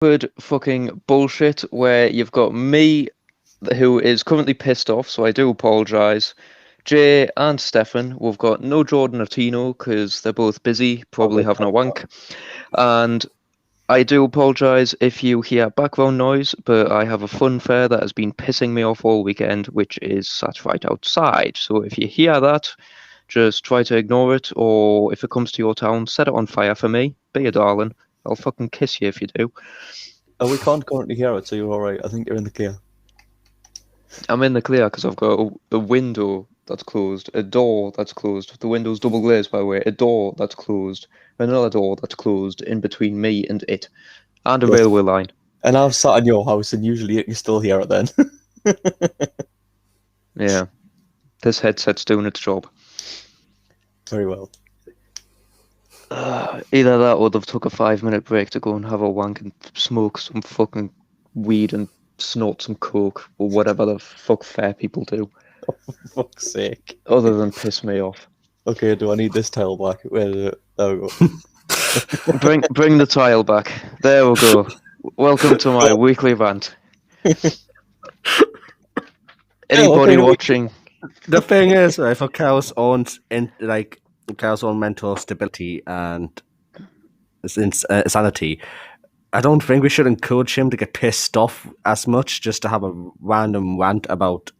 stupid fucking bullshit where you've got me, who is currently pissed off, so I do apologise. Jay and Stefan, we've got no Jordan or Tino because they're both busy, probably having a wank. And I do apologise if you hear background noise, but I have a fun fair that has been pissing me off all weekend, which is sat right outside. So if you hear that, just try to ignore it, or if it comes to your town, set it on fire for me. Be a darling. I'll fucking kiss you if you do. Oh, we can't currently hear it, so you're all right. I think you're in the clear. I'm in the clear because I've got a window that's closed, a door that's closed. The window's double glazed, by the way. A door that's closed, another door that's closed in between me and it, and a Yes. railway line. And I'm sat in your house, and usually you can still hear it then. Yeah, this headset's doing its job. Very well. Either that or they've took a 5 minute break to go and have a wank and smoke some fucking weed and snort some coke or whatever the fuck fair people do, For fuck's sake. other than piss me off. Okay, do I need this tile back? Where is it? There we go. Bring the tile back. There we go. Welcome to my weekly rant. Anybody watching? The thing is, right, for Cal's own Cal's own mental stability and sanity, I don't think we should encourage him to get pissed off as much just to have a random rant about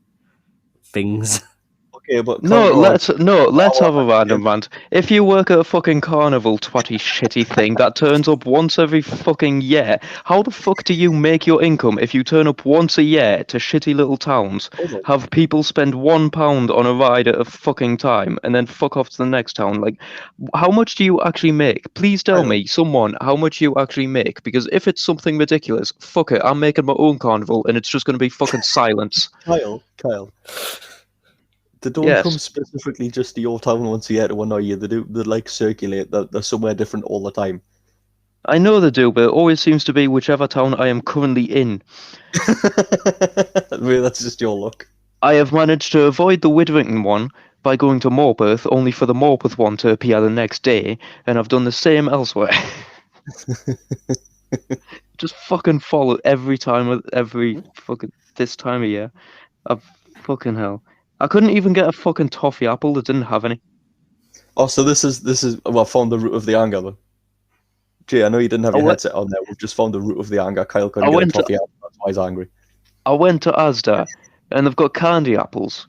things. Okay, but Let's have a random rant. If you work at a fucking carnival twatty shitty thing that turns up once every fucking year, how the fuck do you make your income if you turn up once a year to shitty little towns, have people spend £1 on a ride at a fucking time, and then fuck off to the next town? Like, how much do you actually make? Please tell me, someone, how much you actually make. Because if it's something ridiculous, fuck it, I'm making my own carnival, and it's just going to be fucking silence. Kyle. They don't come specifically just to your town once a year to annoy you. They like circulate. They're somewhere different all the time. I know they do, but it always seems to be whichever town I am currently in. Maybe that's just your luck. I have managed to avoid the Widdrington one by going to Morpeth, only for the Morpeth one to appear the next day, and I've done the same elsewhere. Just fucking follow every time, every fucking this time of year. Fucking hell. I couldn't even get a fucking toffee apple that didn't have any. Oh, so this is well, I found the root of the anger then. Jay, I know you didn't have your headset on there. We've just found the root of the anger. Kyle couldn't get a toffee apple, that's why he's angry. I went to Asda, and they've got candy apples,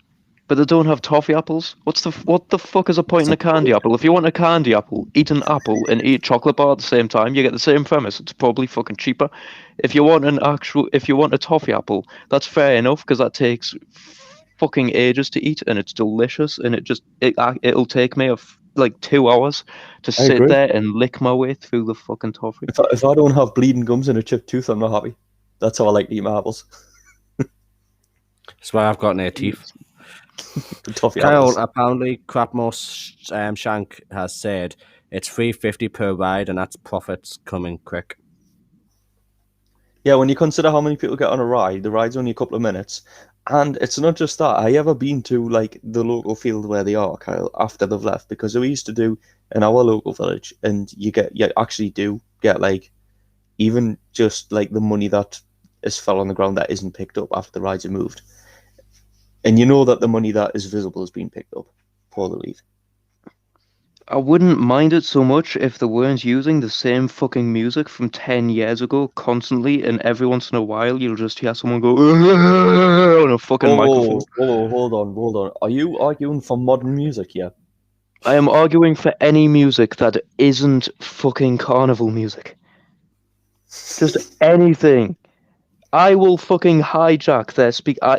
but they don't have toffee apples. What the fuck is the point in a candy apple? If you want a candy apple, eat an apple and eat chocolate bar at the same time, you get the same premise. It's probably fucking cheaper. If you want a toffee apple, that's fair enough because that takes fucking ages to eat and it's delicious, and it'll take me like 2 hours to sit there and lick my way through the fucking toffee. If I don't have bleeding gums and a chipped tooth, I'm not happy. That's how I like to eat my apples. That's why I've got no teeth. Toffee Kyle, apples. apparently Crapmore Shank has said it's $3.50 per ride, and that's profits coming quick. Yeah, when you consider how many people get on a ride, the ride's only a couple of minutes. And it's not just that. Have you ever been to like the local field where they are, Kyle, after they've left? Because we used to do in our local village, and you actually do get like even just like the money that is fell on the ground that isn't picked up after the rides are moved. And you know that the money that is visible has been picked up before they leave. I wouldn't mind it so much if they weren't using the same fucking music from 10 years ago constantly, and every once in a while you'll just hear someone go on a fucking microphone. Hold on. Are you arguing for modern music here? I am arguing for any music that isn't fucking carnival music. Just anything. I will fucking hijack their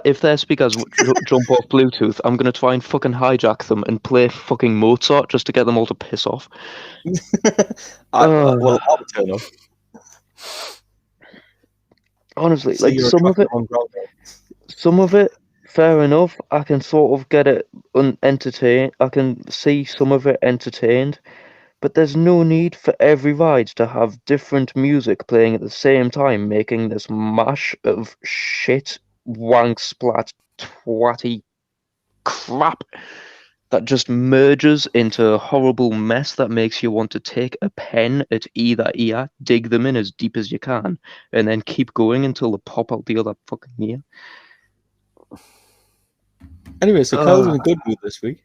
if their speakers jump off Bluetooth, I'm gonna try and fucking hijack them and play fucking Mozart just to get them all to piss off. Well, I'll turn off. Honestly, so like some of it, fair enough. I can sort of get it entertained. I can see some of it entertained. But there's no need for every ride to have different music playing at the same time, making this mash of shit, wank, splat, twatty crap. that just merges into a horrible mess that makes you want to take a pen at either ear, dig them in as deep as you can, and then keep going until they pop out the other fucking ear. Anyway, so Kyle's in a good mood this week.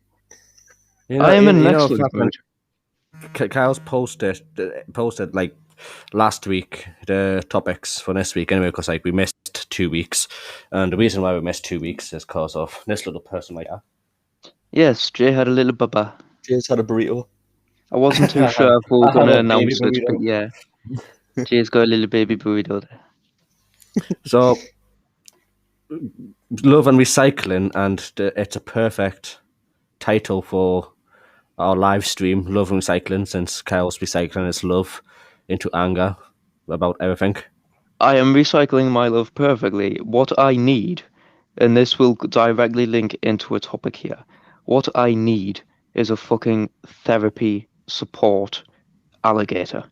I am in an excellent mood. Kyle's posted like last week the topics for this week anyway, because like we missed 2 weeks, and the reason why we missed 2 weeks is because of this little person like that. Yes, Jay had a little baba. Jay's had a burrito. I wasn't too sure if we were I going have to a announce baby it, burrito. but yeah. Jay's got a little baby burrito there. So, love and recycling, and it's a perfect title for our live stream, Love and Recycling, since Kyle's recycling his love into anger about everything. I am recycling my love perfectly. What I need, and this will directly link into a topic here, what I need is a fucking therapy support alligator.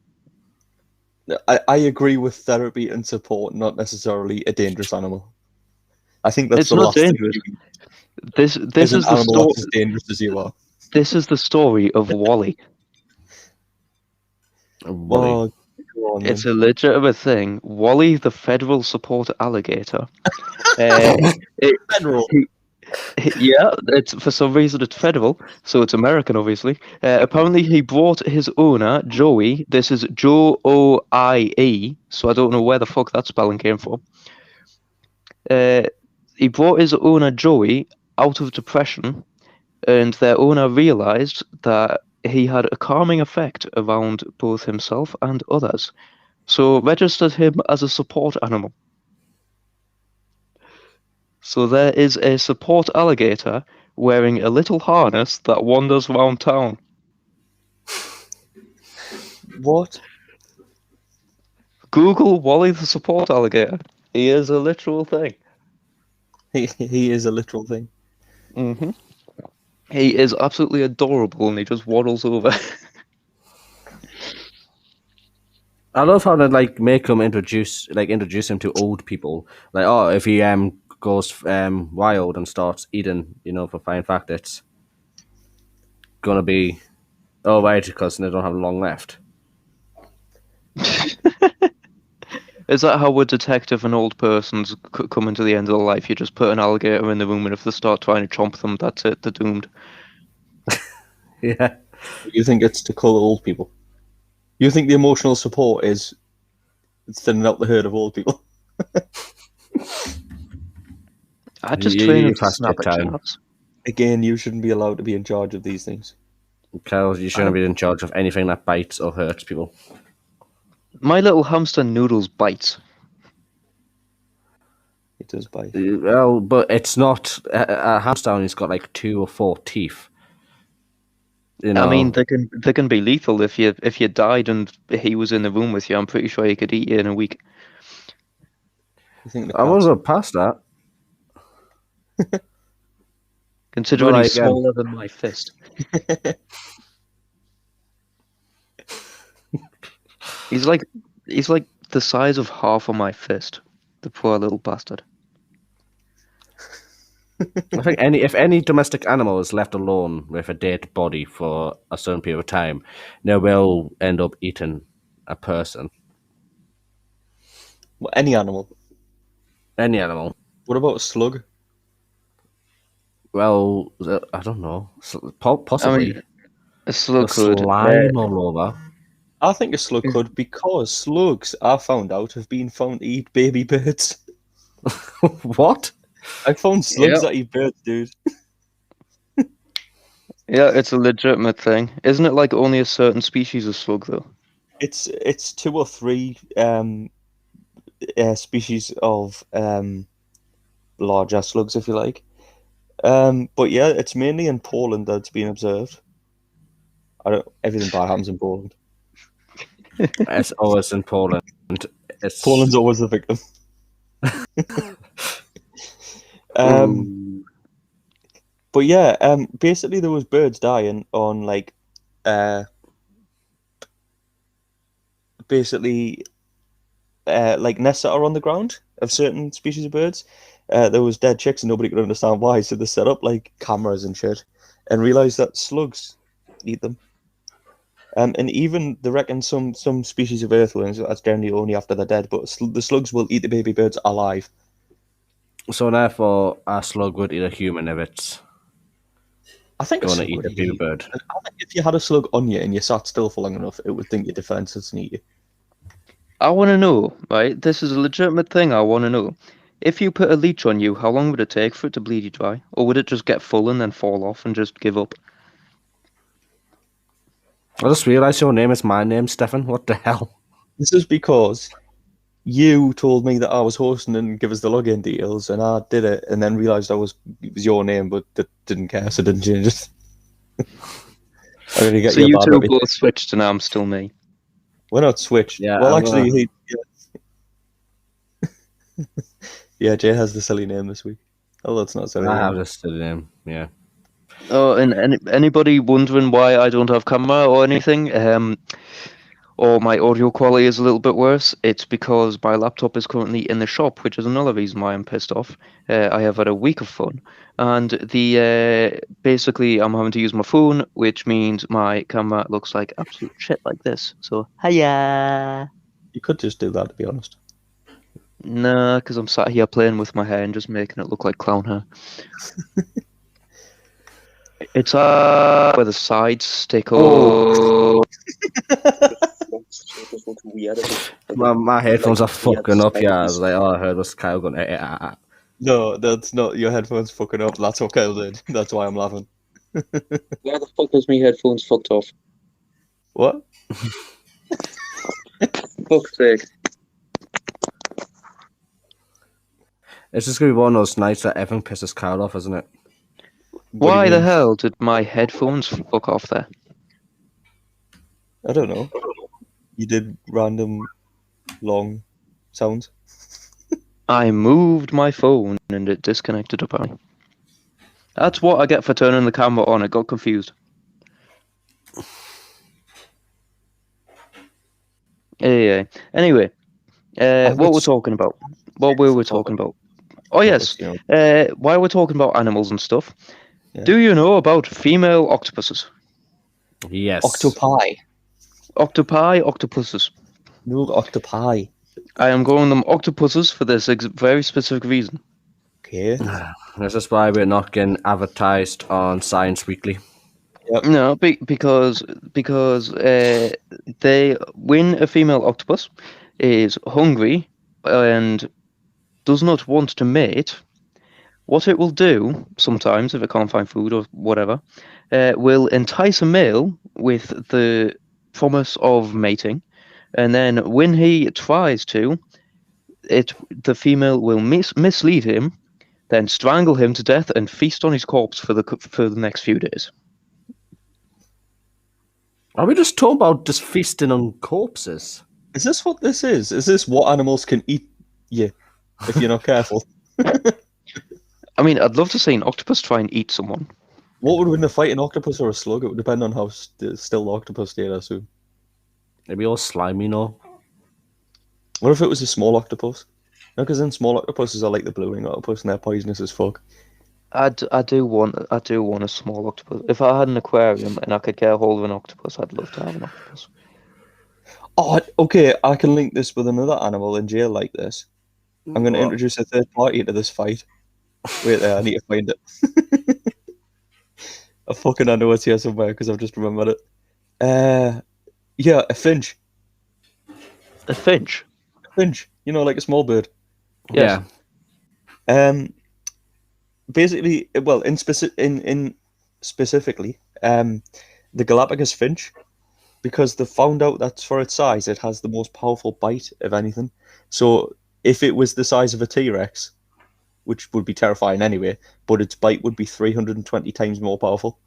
I agree with therapy and support, not necessarily a dangerous animal. I think that's It's the not last thing dangerous. you need. This Is an is the animal story. that's as dangerous as you are. This is the story of Wally. Wally. Oh, go on, It's then. a legitimate thing. Wally, the federal support alligator. Federal. Yeah, it's for some reason it's federal, so it's American, obviously. Apparently, he brought his owner Joey. This is Joie, so I don't know where the fuck that spelling came from. He brought his owner Joey out of depression, and their owner realized that he had a calming effect around both himself and others, so registered him as a support animal. So there is a support alligator wearing a little harness that wanders around town. What? Google Wally the support alligator. He is a literal thing. He is a literal thing. Mm-hmm. He is absolutely adorable, and he just waddles over. I love how they like make him introduce him to old people. Like, oh, if he goes wild and starts eating, for fine fact, it's gonna be right because they don't have long left. Is that how we detect if an old person's coming to the end of their life? You just put an alligator in the room, and if they start trying to chomp them, that's it. They're doomed. Yeah. You think it's to cull old people? You think the emotional support is thinning out the herd of old people? I just You- train you them to fast snap your at time. chaps. Again, you shouldn't be allowed to be in charge of these things. Kyle, you shouldn't be in charge of anything that bites or hurts people. My little hamster Noodles bites. It does bite. Well, but it's not a hamster. He's got like 2 or 4 teeth. I mean, they can be lethal if you died and he was in the room with you. I'm pretty sure he could eat you in a week. You think the I wasn't past that. Considering Well, he's like, smaller than my fist. He's like the size of half of my fist. The poor little bastard. I think if any domestic animal is left alone with a dead body for a certain period of time, they will end up eating a person. Well, any animal. Any animal. What about a slug? Well, I don't know. Possibly. I mean, a slug The could. slime all over. I think a slug could, because slugs, I found out, have been found to eat baby birds. What? I found slugs Yeah. that eat birds, dude. Yeah, it's a legitimate thing. Isn't it like only a certain species of slug, though? It's 2 or 3 species of larger slugs, if you like. But yeah, it's mainly in Poland that it's been observed. Everything bad happens in Poland. It's always in Poland. Poland's always the victim. But yeah, basically there was birds dying on like nests that are on the ground of certain species of birds. There was dead chicks and nobody could understand why, so they set up like cameras and shit and realised that slugs eat them. And even they reckon some species of earthworms, that's generally only after they're dead, but the slugs will eat the baby birds alive. So therefore, a slug would eat a human if it's I think a going to slug eat would a eat baby you. bird. I think if you had a slug on you and you sat still for long enough, it would think you're defenseless and eat you. I want to know, right? This is a legitimate thing I want to know. If you put a leech on you, how long would it take for it to bleed you dry? Or would it just get full and then fall off and just give up? I just realised your name is my name, Stefan. What the hell? This is because you told me that I was hosting and give us the login details, and I did it, and then realised it was your name, but didn't care, so didn't change it. I'm gonna get So you a you bad two reputation. both switched and I'm still me. We're not switched. Yeah, well, I'm actually, yeah, Jay has the silly name this week. Oh, that's not silly. I name. have this silly name. Yeah. Oh, and anybody wondering why I don't have camera or anything, or my audio quality is a little bit worse, it's because my laptop is currently in the shop, which is another reason why I'm pissed off. I have had a week of fun, and basically I'm having to use my phone, which means my camera looks like absolute shit like this. So, hiya! You could just do that, to be honest. Nah, because I'm sat here playing with my hair and just making it look like clown hair. It's where the sides stick up. My headphones are fucking up. Yeah, I was like, oh, I heard was Kyle going. No, that's not your headphones fucking up. That's what Kyle did. That's why I'm laughing. Where the fuck is my headphones fucked off? What? Fuck's sake. It's just gonna be one of those nights that everyone pisses Kyle off, isn't it? What do you Why the mean? hell did my headphones fuck off there? I don't know. You did random long sounds. I moved my phone and it disconnected apparently. That's what I get for turning the camera on. I got confused. Yeah. Anyway, what we're talking about? What were we talking about? Oh yes, You know, while we're talking about animals and stuff, Yeah. do you know about female octopuses? Yes. octopi. Octopi, octopuses. No, octopi. I am calling them octopuses for this very specific reason. Okay. This is why we're not getting advertised on Science Weekly. No, because they when a female octopus is hungry and does not want to mate, what it will do sometimes if it can't find food or whatever, will entice a male with the promise of mating, and then when he tries to, the female will mislead him, then strangle him to death and feast on his corpse for the next few days. Are we just talking about just feasting on corpses? Is this what this is? Is this what animals can eat you if you're not careful? I mean, I'd love to see an octopus try and eat someone. What would win the fight, an octopus or a slug? It would depend on how still the octopus stayed, I assume. Maybe all slimy, no? What if it was a small octopus? No, because then small octopuses are like the blue wing octopus and they're poisonous as fuck. I do want a small octopus. If I had an aquarium and I could get a hold of an octopus, I'd love to have an octopus. Oh, okay, I can link this with another animal in jail like this. I'm going to What? introduce a third party to this fight. Wait there, I need to find it. I know it's here somewhere because I've just remembered it. Yeah, a finch. A finch. A finch, you know, like a small bird. Yes. Yeah. Basically, well, in specifically, the Galapagos finch, because they found out that for its size, it has the most powerful bite of anything. So if it was the size of a T-Rex, which would be terrifying anyway, but its bite would be 320 times more powerful.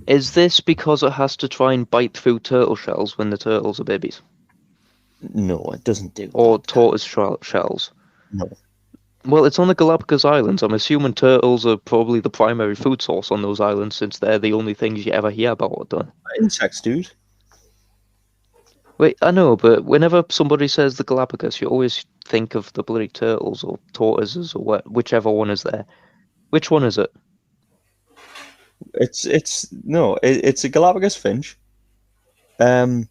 Is this because it has to try and bite through turtle shells when the turtles are babies, No, it doesn't do or that. tortoise shells? No. Well, it's on the Galapagos Islands. I'm assuming turtles are probably the primary food source on those islands, since they're the only things you ever hear about. Don't? Insects, dude. Wait, I know, but whenever somebody says the Galapagos, you always think of the bloody turtles or tortoises or whichever one is there. Which one is it? It's a Galapagos finch. And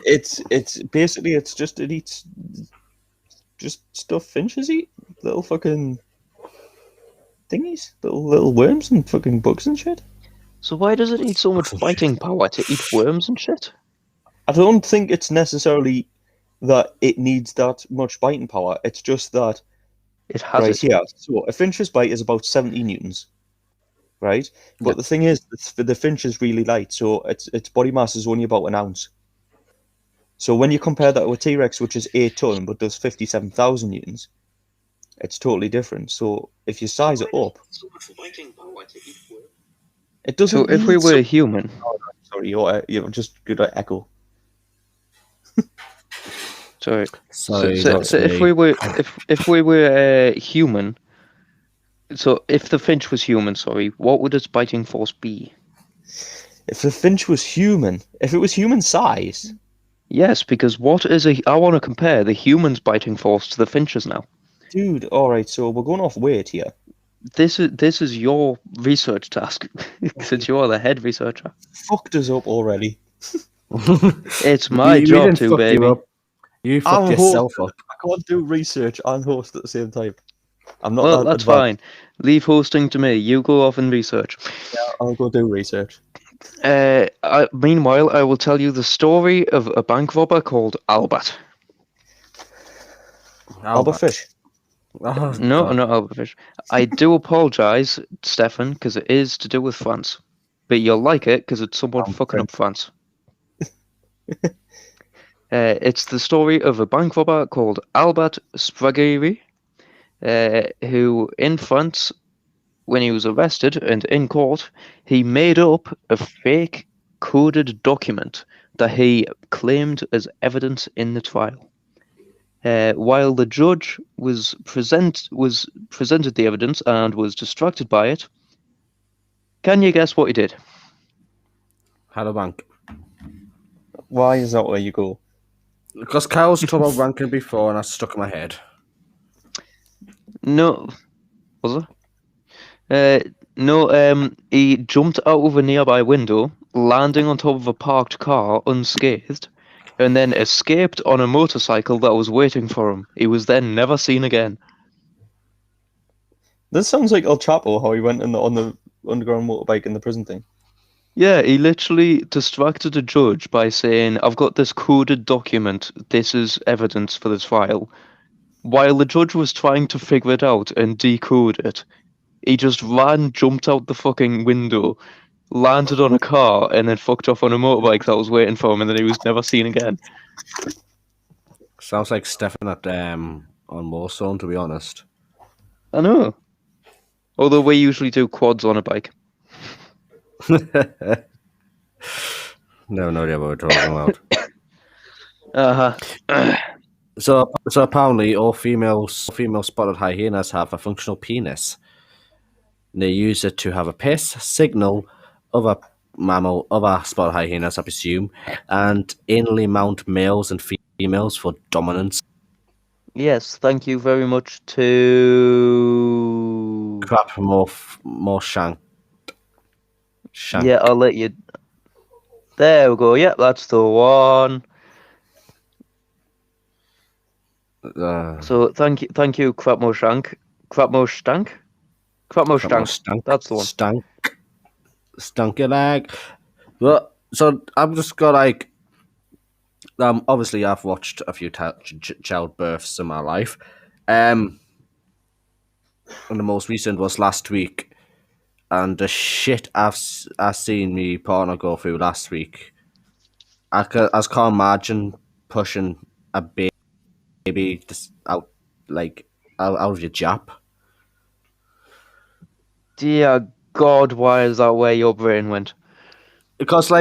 it's basically it eats just stuff finches eat, little fucking thingies, little worms and fucking bugs and shit. So why does it need so much biting power to eat worms and shit? I don't think it's necessarily that it needs that much biting power. It's just that It has right it. here. So a finch's bite is about 70 newtons, right? But the thing is, the finch is really light, so its body mass is only about an ounce. So when you compare that to a T-Rex, which is 8 ton but does 57,000 newtons, it's totally different. So if you size it up, it doesn't. So if we need were so- human, sorry, you're just good at echo. sorry. Sorry, So that's if me. we were human, so if the finch was human, sorry, what would its biting force be? If the finch was human, if it was human size, Yes, because I want to compare the human's biting force to the finch's now. dude. All right, so we're going off weight here. This is your research task, since you are the head researcher. Fucked us up already. It's my We job didn't to, fuck you baby. up. You fucked I'm yourself host. up. I can't do research and host at the same time. I'm not. Well, that that's advanced. fine. Leave hosting to me. You go off and research. I'll go do research. Meanwhile, I will tell you the story of a bank robber called Albert. Albert Fish. Oh, No, God. not Albert Fish. I do apologise, Stefan, because it is to do with France. But you'll like it because it's someone fucking up France. It's the story of a bank robber called Albert Spraguerie, who in France, when he was arrested and in court, he made up a fake coded document that he claimed as evidence in the trial. While the judge was presented the evidence and was distracted by it, can you guess what he did? Had a bank. Why is that where you go? Because Kyle's talked about banking before and that's stuck in my head. No, was it? No. He jumped out of a nearby window, landing on top of a parked car unscathed, and then escaped on a motorcycle that was waiting for him. He was then never seen again. This sounds like El Chapo, how he went on the underground motorbike in the prison thing. Yeah, he literally distracted a judge by saying, "I've got this coded document. This is evidence for the trial." While the judge was trying to figure it out and decode it, he just jumped out the fucking window, landed on a car, and then fucked off on a motorbike that was waiting for him, and then he was never seen again. Sounds like Stefan at on Warzone, to be honest. I know. Although we usually do quads on a bike. No idea what we're talking about. Uh-huh. So apparently all female spotted hyenas have a functional penis. And they use it to have a piss signal other spotted hyenas, I presume, and anally mount males and females for dominance. Yes, thank you very much to... Crap, more shank. Yeah, I'll let you... There we go. Yep, that's the one. So thank you, Crapmo Shank. Crapmo Stank? Crapmo Stank. That's the one. Stanky leg. Well, so I'm just got like, obviously I've watched a few childbirths in my life. And the most recent was last week, and the shit I've seen me partner go through last week, I can't imagine pushing a baby just out of your jap. Dear God, why is that where your brain went? Because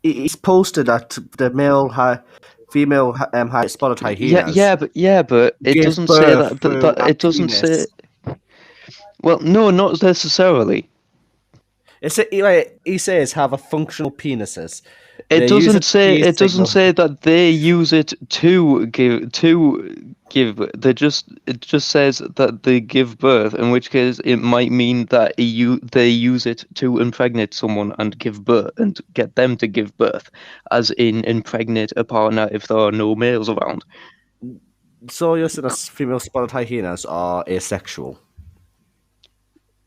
he's posted that the female spotted hyenas. Yeah, but it give doesn't say that. birth That through it a doesn't penis. say. Well, no, not necessarily. He says have a functional penises. It They use doesn't it say. to It doesn't signal. say that they use it to give. They just. It just says that they give birth. In which case, it might mean that they use it to impregnate someone and give birth and get them to give birth, as in impregnate a partner if there are no males around. So you're saying that female spotted hyenas are asexual?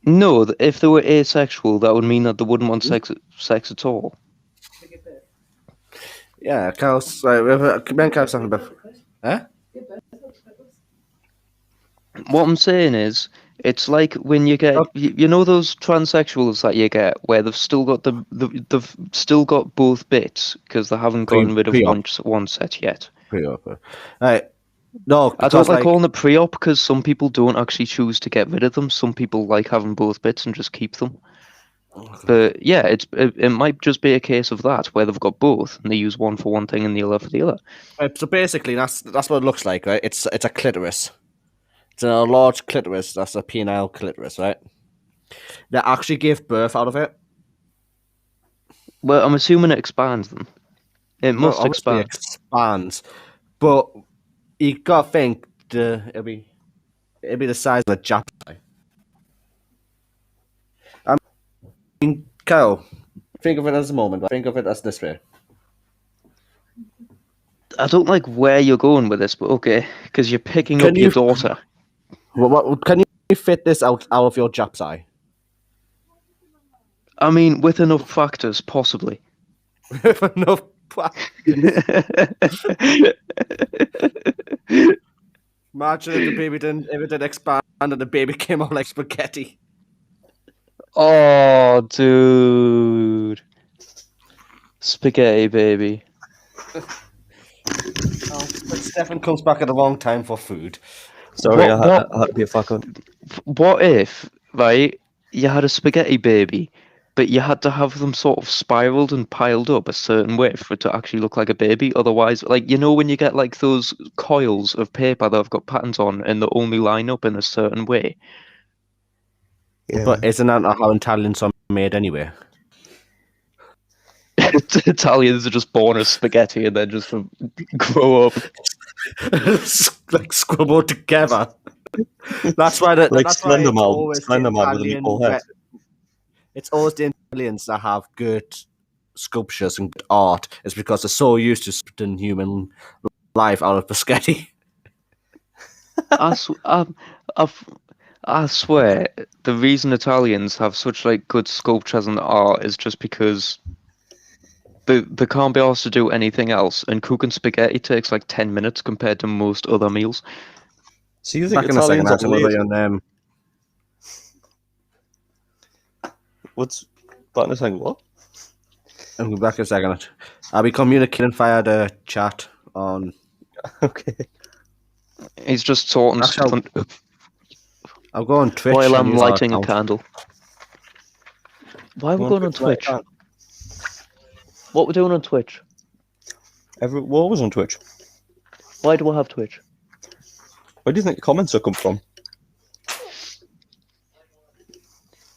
No, if they were asexual, that would mean that they wouldn't want sex at all. Yeah, Carl's like, Ben Carl's talking about. Huh? What I'm saying is, it's like when you get, you know, those transsexuals that you get where they've still got they've still got both bits because they haven't gotten rid of Pre-op. one set yet. Pre-op. Right. No, I because don't like calling it pre-op because some people don't actually choose to get rid of them. Some people like having both bits and just keep them. But yeah, it might just be a case of that where they've got both and they use one for one thing and the other for the other. So basically, that's what it looks like, right? It's a clitoris. It's a large clitoris. That's a penile clitoris, right? They actually give birth out of it. Well, I'm assuming it expands them. It must Obviously expand. expands, but you gotta think it'll be the size of a Jap. I mean, Kyle, think of it as a moment. Think of it as this way. I don't like where you're going with this, but okay, because you're picking Can up your you- daughter. What can you fit this out of your Jap's eye? I mean, with enough factors, possibly. Enough. Imagine if the baby didn't expand and the baby came out like spaghetti. Oh, dude. Spaghetti baby. But Stefan comes back at the wrong time for food. Sorry, What- I had to be a fuck up. What if, right, you had a spaghetti baby, but you had to have them sort of spiraled and piled up a certain way for it to actually look like a baby? Otherwise, like, you know, when you get like those coils of paper that have got patterns on and they only line up in a certain way. Yeah. But isn't that how Italians are made anyway? Italians are just born as spaghetti and then just grow up. Like scribbled together. That's why Like that's why it's Slender Man, always the Slender Man with a Italian meatball head. It's always the Italians that have good sculptures and good art. It's because they're so used to splitting human life out of spaghetti. I swear, the reason Italians have such like good sculptures and art is just because they can't be asked to do anything else, and cooking spaghetti takes like 10 minutes compared to most other meals. So you think Back in a second, Italians are actually, lazy? What's back in a second? What? I'll be back in a second. I'll be communicating via the chat on. Okay. He's just sorting Actually, stuff I'll go on Twitch while and I'm use our lighting a account. candle. Why are we Go going on Twitch? Right, What we're doing on Twitch? we're always on Twitch. Why do I have Twitch? Where do you think the comments will come from?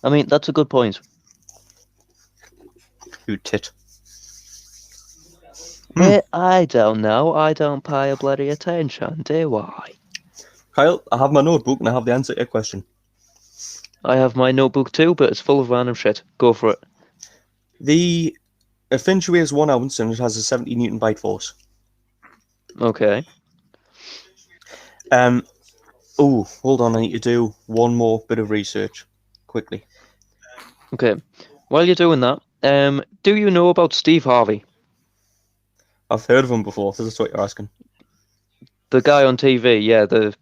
I mean, that's a good point. You tit. I don't know. I don't pay a bloody attention, do I? Kyle, I have my notebook and I have the answer to your question. I have my notebook too, but it's full of random shit. Go for it. A finch weighs 1 ounce and it has a 70 Newton bite force. Okay. Oh, hold on, I need to do one more bit of research quickly. Okay. While you're doing that, do you know about Steve Harvey? I've heard of him before, so that's what you're asking. The guy on TV, yeah, the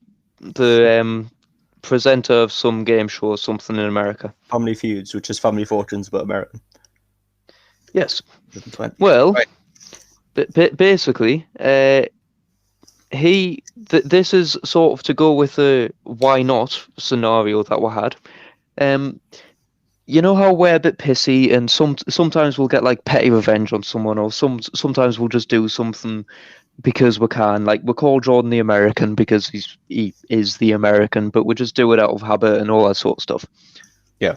presenter of some game show or something in America. Family Feuds, which is Family Fortunes, but American. Yes. 20. Well, Right. basically, this is sort of to go with the why not scenario that we had. You know how we're a bit pissy, and sometimes we'll get like petty revenge on someone, or sometimes we'll just do something because we can. Like we call Jordan the American because he is the American, but we just do it out of habit and all that sort of stuff. Yeah.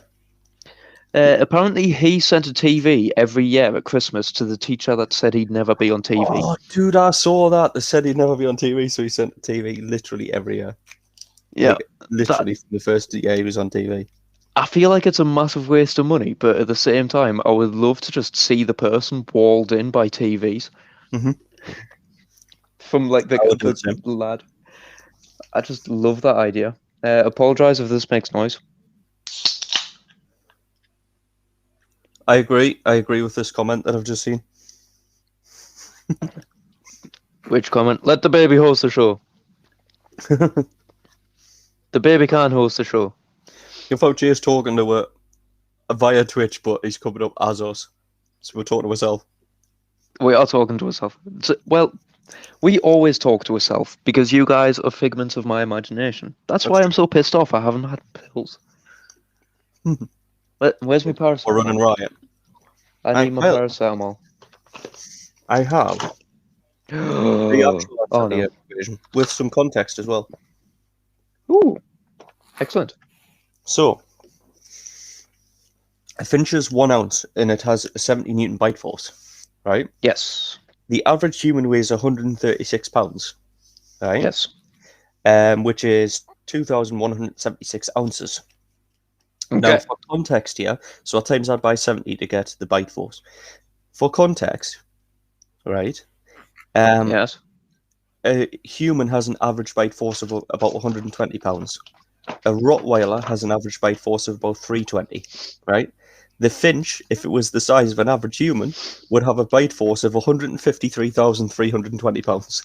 Apparently, he sent a TV every year at Christmas to the teacher that said he'd never be on TV. Oh, dude, I saw that. They said he'd never be on TV, so he sent TV literally every year. Yeah, Like, literally from the first year he was on TV. I feel like it's a massive waste of money, but at the same time, I would love to just see the person walled in by TVs. Mhm. From like I would do the the lad. I just love that idea. Apologize if this makes noise. I agree. I agree with this comment that I've just seen. Which comment? Let the baby host the show. The baby can't host the show. If Jay's talking to her via Twitch, but he's coming up as us. So we're talking to ourselves. We are talking to ourselves. Well, we always talk to ourselves because you guys are figments of my imagination. That's why I'm so pissed off I haven't had pills. Where's my paracetamol? We're running riot. I need my paracetamol. I have the actual no. version with some context as well. Ooh, excellent. So, a Finch's 1 ounce and it has a 70 Newton bite force, right? Yes. The average human weighs 136 pounds, right? Yes. Which is 2,176 ounces. Okay. Now, for context here, so I times that by 70 to get the bite force. For context, right? Yes. A human has an average bite force of about 120 pounds. A Rottweiler has an average bite force of about 320, right? The Finch, if it was the size of an average human, would have a bite force of 153,320 pounds.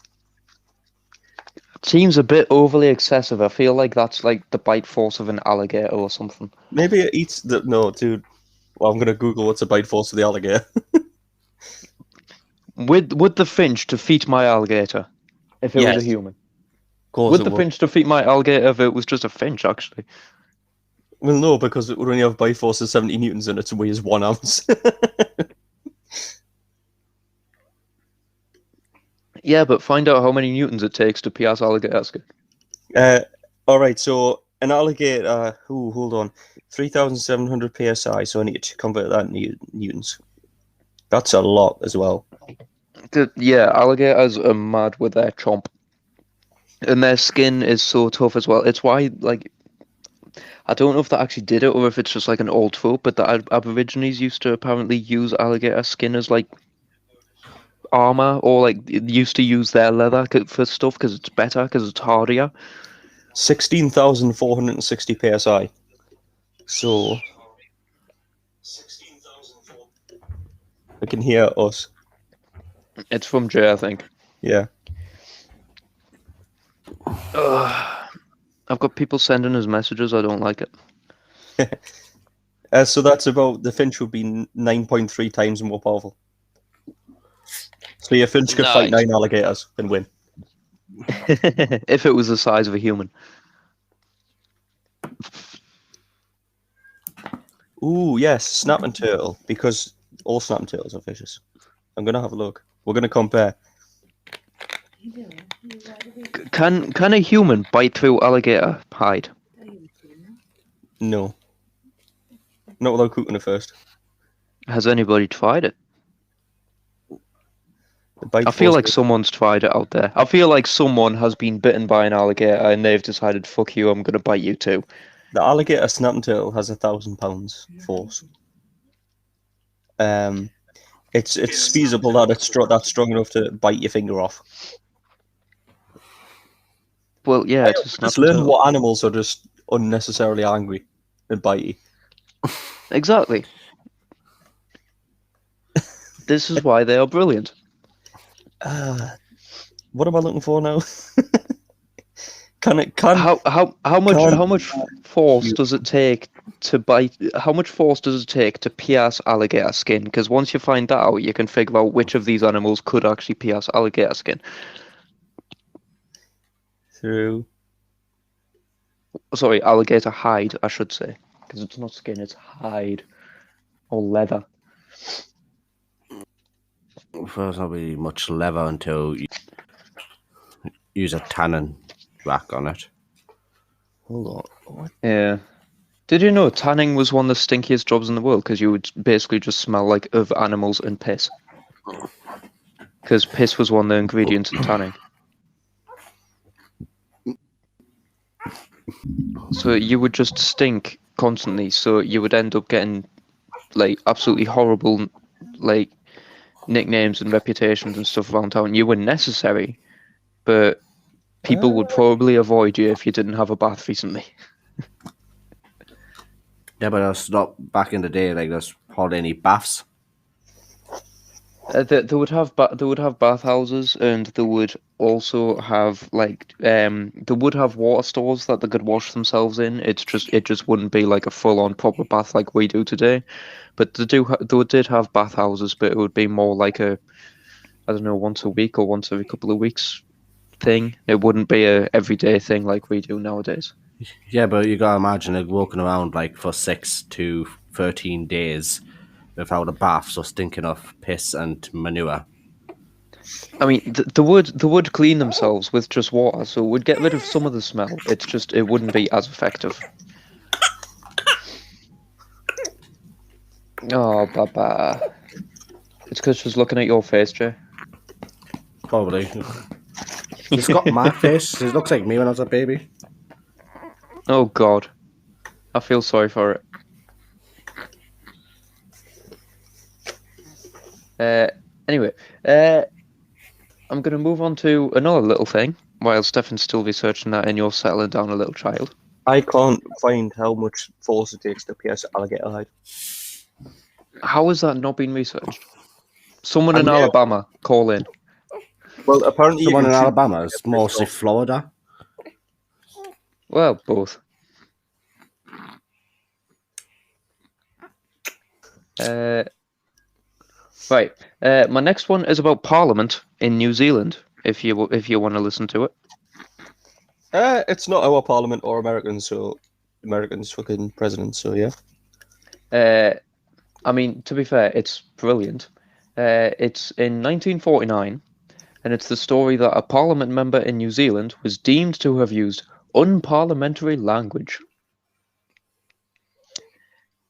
Seems a bit overly excessive. I feel like that's like the bite force of an alligator or something. Maybe it eats the... No, dude. Well, I'm going to Google what's the bite force of the alligator. Would the Finch defeat my alligator if it was a human? Of course Would the Finch defeat my alligator if it was just a Finch, actually? Well, no, because it would only have bite force of 70 newtons and it weighs 1 ounce. Yeah, but find out how many newtons it takes to pierce alligator skin. Alright, so an alligator... hold on. 3,700 psi, so I need to convert that into newtons. That's a lot as well. Yeah, alligators are mad with their chomp. And their skin is so tough as well. It's why, like... I don't know if they actually did it or if it's just like an old folk, but the Aborigines used to apparently use alligator skin as like armor, or like used to use their leather for stuff because it's better, because it's hardier. 16,460 psi. So... I can hear us. It's from Jay, I think. Yeah. I've got people sending us messages. I don't like it. So that's about... The Finch would be 9.3 times more powerful. So your Finch could fight 9 alligators and win. If it was the size of a human. Ooh, yes, snapping turtle, because all snapping turtles are vicious. I'm going to have a look. We're going to compare. Can a human bite through alligator hide? No. Not without cooking it first. Has anybody tried it? I feel like someone's tried it out there. I feel like someone has been bitten by an alligator and they've decided, fuck you, I'm going to bite you too. The alligator snapping turtle has 1,000 pounds force. It's feasible that that's strong enough to bite your finger off. Well, yeah, it's a just learn what animals are just unnecessarily angry and bitey. Exactly. This is why they are brilliant. What am I looking for now? How much force does it take to bite? How much force does it take to pierce alligator skin? Because once you find that out, you can figure out which of these animals could actually pierce alligator skin. Through. Sorry, alligator hide, I should say, because it's not skin; it's hide or leather. There's not really much leather until you use a tannin rack on it. Hold on. What? Yeah. Did you know tanning was one of the stinkiest jobs in the world because you would basically just smell like of animals and piss? Because piss was one of the ingredients in tanning. So you would just stink constantly. So you would end up getting like absolutely horrible like nicknames and reputations and stuff around town. You were necessary, but people would probably avoid you if you didn't have a bath recently. Yeah, but that's not back in the day. Like there's hardly any baths. They would have bathhouses, and they would also have like they would have water stores that they could wash themselves in. It just wouldn't be like a full-on proper bath like we do today. But they did have bathhouses, but it would be more like a, I don't know, once a week or once every couple of weeks thing. It wouldn't be a everyday thing like we do nowadays. Yeah, but you gotta imagine like walking around like for 6 to 13 days without a bath, so stinking of piss and manure. I mean, they would clean themselves with just water, so it would get rid of some of the smell. It's just it wouldn't be as effective. Oh, Baba. It's because she's looking at your face, Jay. Probably. It's got my face. It looks like me when I was a baby. Oh God, I feel sorry for it. Anyway, I'm going to move on to another little thing while Stefan's still researching that and you're settling down a little child. I can't find how much force it takes to pierce alligator hide. How has that not been researched? Someone in Yeah. Alabama, call in. Well, apparently The you one can in shoot- Alabama is mostly Florida. Well, both. Right. My next one is about Parliament in New Zealand. If you want to listen to it. It's not our parliament or Americans, so Americans fucking president. So yeah. I mean, to be fair, it's brilliant. It's in 1949, and it's the story that a Parliament member in New Zealand was deemed to have used unparliamentary language.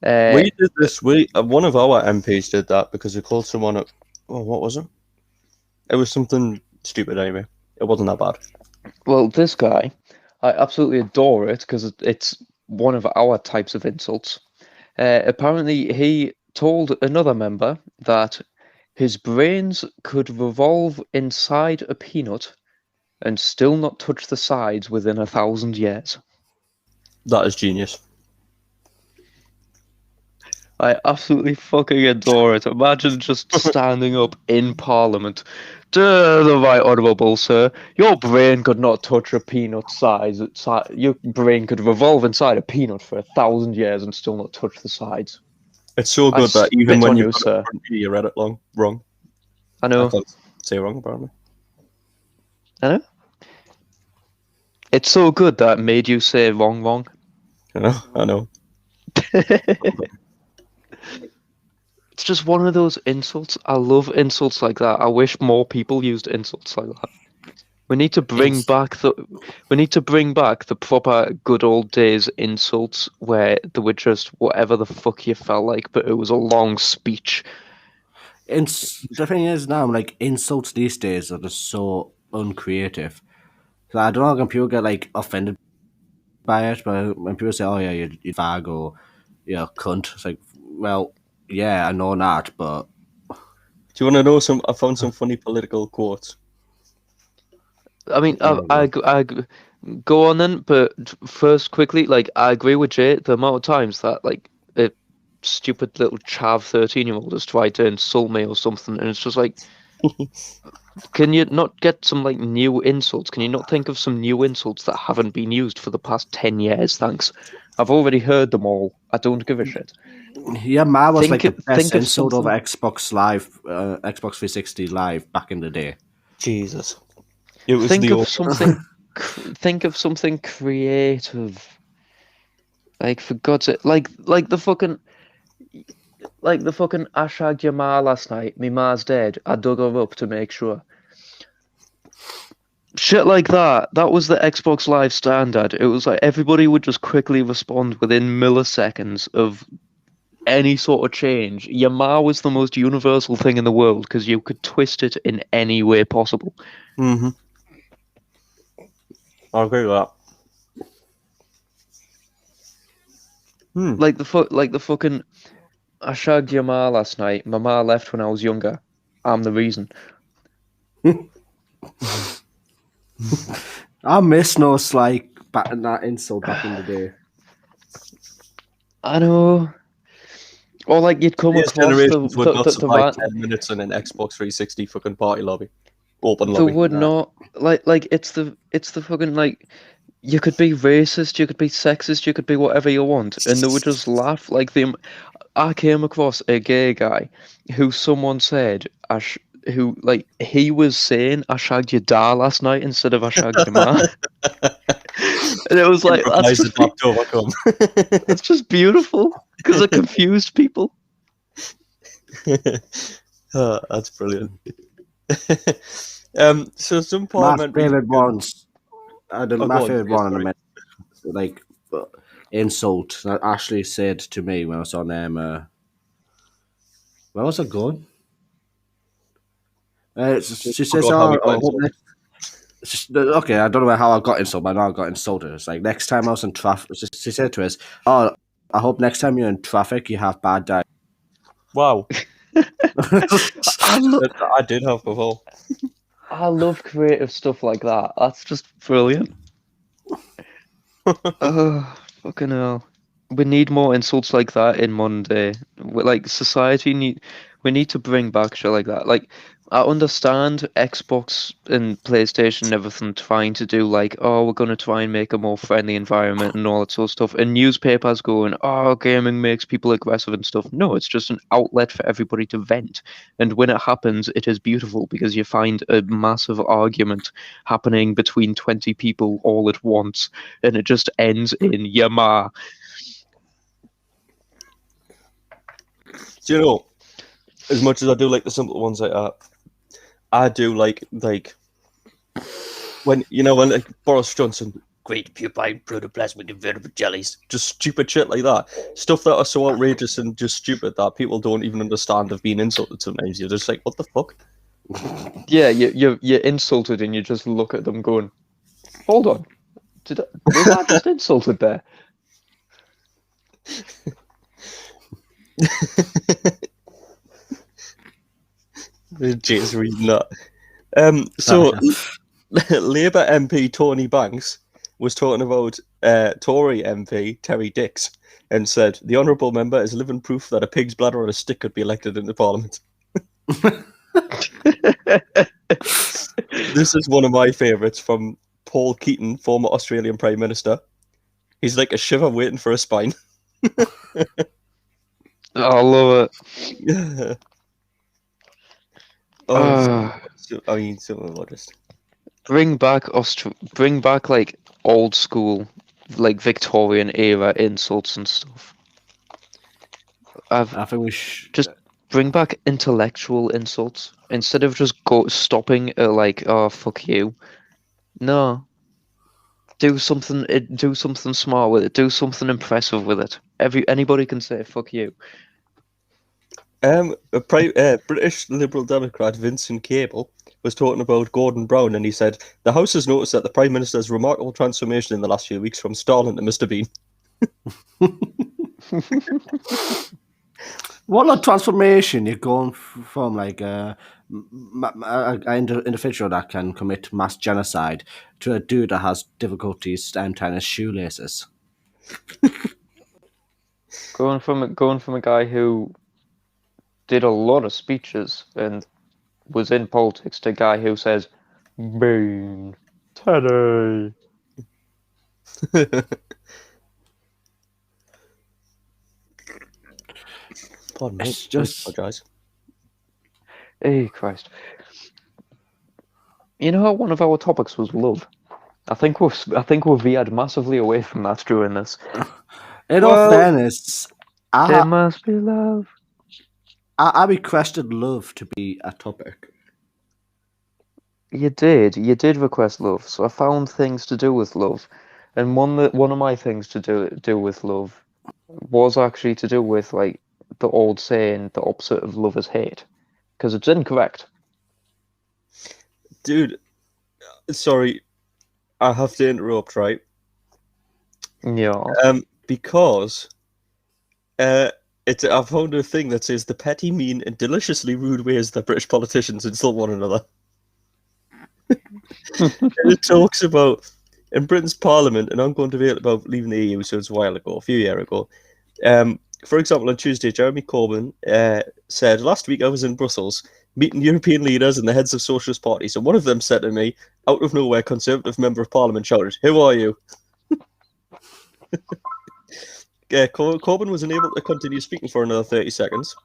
We did this. One of our MPs did that because they called someone a. Oh, what was it? It was something stupid anyway. It wasn't that bad. Well, this guy, I absolutely adore it because it's one of our types of insults. Apparently, he told another member that his brains could revolve inside a peanut and still not touch the sides within 1,000 years. That is genius. I absolutely fucking adore it. Imagine just standing up in Parliament. The right honourable sir, your brain could not touch a peanut size. Your brain could revolve inside a peanut for 1,000 years and still not touch the sides. It's so good that spit even when on you you, sir. you read it wrong. I I know. can't say wrong apparently. I know. It's so good that it made you say wrong. I know. It's just one of those insults. I love insults like that. I wish more people used insults like that. We need to bring back the proper good old days insults where they were just whatever the fuck you felt like, but it was a long speech. The thing is now, like, insults these days are just so uncreative. So I don't know when people get like offended by it, but when people say, "Oh yeah, you fag," or "you're a cunt," it's like, well, yeah, I know that, but Do you want to know some? I found some funny political quotes. I mean, Yeah, I go on then, but first, quickly, like, I agree with Jay. The amount of times that, like, a stupid little chav 13-year-old has tried to insult me or something, and it's just like, can you not get some, like, new insults? Can you not think of some new insults that haven't been used for the past 10 years? Thanks. I've already heard them all. I don't give a shit. yeah, Ma was Think like the of- best think of insult over something- Xbox Live, Xbox 360 Live back in the day. Jesus. It was Think the of old- something. Think of something creative. Like, for God's sake, like the fucking I shagged your ma last night. Me ma's dead. I dug her up to make sure. Shit like that. That was the Xbox Live standard. It was like everybody would just quickly respond within milliseconds of any sort of change. Yamaha was the most universal thing in the world because you could twist it in any way possible. Mm-hmm. I agree with that. Like the fucking. I shagged your ma last night. My ma left when I was younger. I'm the reason. I miss no like that insult back in the day. I know. Or like you'd come These across generations would not the survive van. 10 minutes in an Xbox 360 fucking party lobby. Open There lobby. would No. not like it's the fucking like you could be racist, you could be sexist, you could be whatever you want, and they would just laugh. Like I came across a gay guy who someone said who like he was saying I shagged your dad last night instead of I shagged your ma, and it was like Improvise, adapt, overcome. that's just beautiful because it confused people. That's brilliant. So some My parliamentary. favorite ones. Oh, My go on, favorite yeah, one, sorry. like insult that Ashley said to me when I was on where was it going? She says, Forgot how we "Oh, got I hope insulted. okay, I don't know how I got insulted, but now I got insulted. It's like next time I was in traffic, she said to us, "Oh, I hope next time you're in traffic, you have bad day." Wow, I lo- I did have before. I love creative stuff like that. That's just brilliant. Oh, fucking hell. We need more insults like that in modern day. Like we need to bring back shit like that. Like I understand Xbox and PlayStation and everything trying to do like, oh, we're gonna try and make a more friendly environment and all that sort of stuff. And newspapers going, oh, gaming makes people aggressive and stuff. No, it's just an outlet for everybody to vent. And when it happens, it is beautiful because you find a massive argument happening between 20 people all at once and it just ends in Yama. Do you know, as much as I do like the simple ones like that, I do like when like Boris Johnson, great pupine protoplasmic invertebrate jellies, just stupid shit like that, stuff that are so outrageous and just stupid that people don't even understand have been insulted. Sometimes you're just like, what the fuck? Yeah, you're insulted and you just look at them going, hold on, was I just insulted there? Jay's reading that. So Labour MP Tony Banks was talking about Tory MP Terry Dix and said the honourable member is living proof that a pig's bladder on a stick could be elected into Parliament. This is one of my favourites from Paul Keaton, former Australian Prime Minister. He's like a shiver waiting for a spine. I love it. I mean, so modest. Bring back like old school, like Victorian era insults and stuff. I think we should Just bring back intellectual insults instead of just stopping at like, oh fuck you. No. Do something smart with it. Do something impressive with it. Anybody can say fuck you. British Liberal Democrat Vincent Cable was talking about Gordon Brown, and he said the House has noticed that the Prime Minister's remarkable transformation in the last few weeks from Stalin to Mr. Bean. What a transformation! You're going from like an individual that can commit mass genocide to a dude that has difficulties tying his shoelaces. Going from a guy who did a lot of speeches and was in politics to a guy who says, Bean, Teddy. Pardon me. It's just Apologise. Hey, Christ. You know how one of our topics was love? I think we're veered massively away from that during this. in all fairness, There must be love. I requested love to be a topic. You did request love, so I found things to do with love, and one of my things to do with love was actually to do with like the old saying, the opposite of love is hate, because it's incorrect. Dude, sorry, I have to interrupt, right? Yeah. Because I found a thing that says the petty, mean, and deliciously rude ways that British politicians insult one another. And it talks about in Britain's Parliament, and I'm going to debate about leaving the EU, so it's a few years ago. For example, on Tuesday, Jeremy Corbyn said, "Last week I was in Brussels meeting European leaders and the heads of socialist parties, and one of them said to me, out of nowhere, Conservative member of Parliament shouted, 'Who are you?'" Corbyn was unable to continue speaking for another 30 seconds.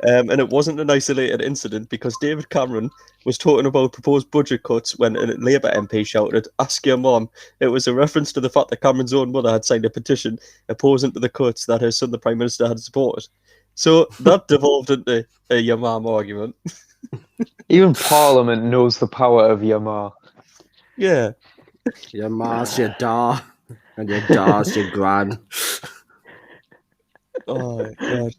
And it wasn't an isolated incident because David Cameron was talking about proposed budget cuts when a Labour MP shouted, "Ask your mum." It was a reference to the fact that Cameron's own mother had signed a petition opposing to the cuts that her son, the Prime Minister, had supported. So that devolved into a your mum argument. Even Parliament knows the power of your ma. Yeah. Your ma's your da, and your da's your gran. Oh, God.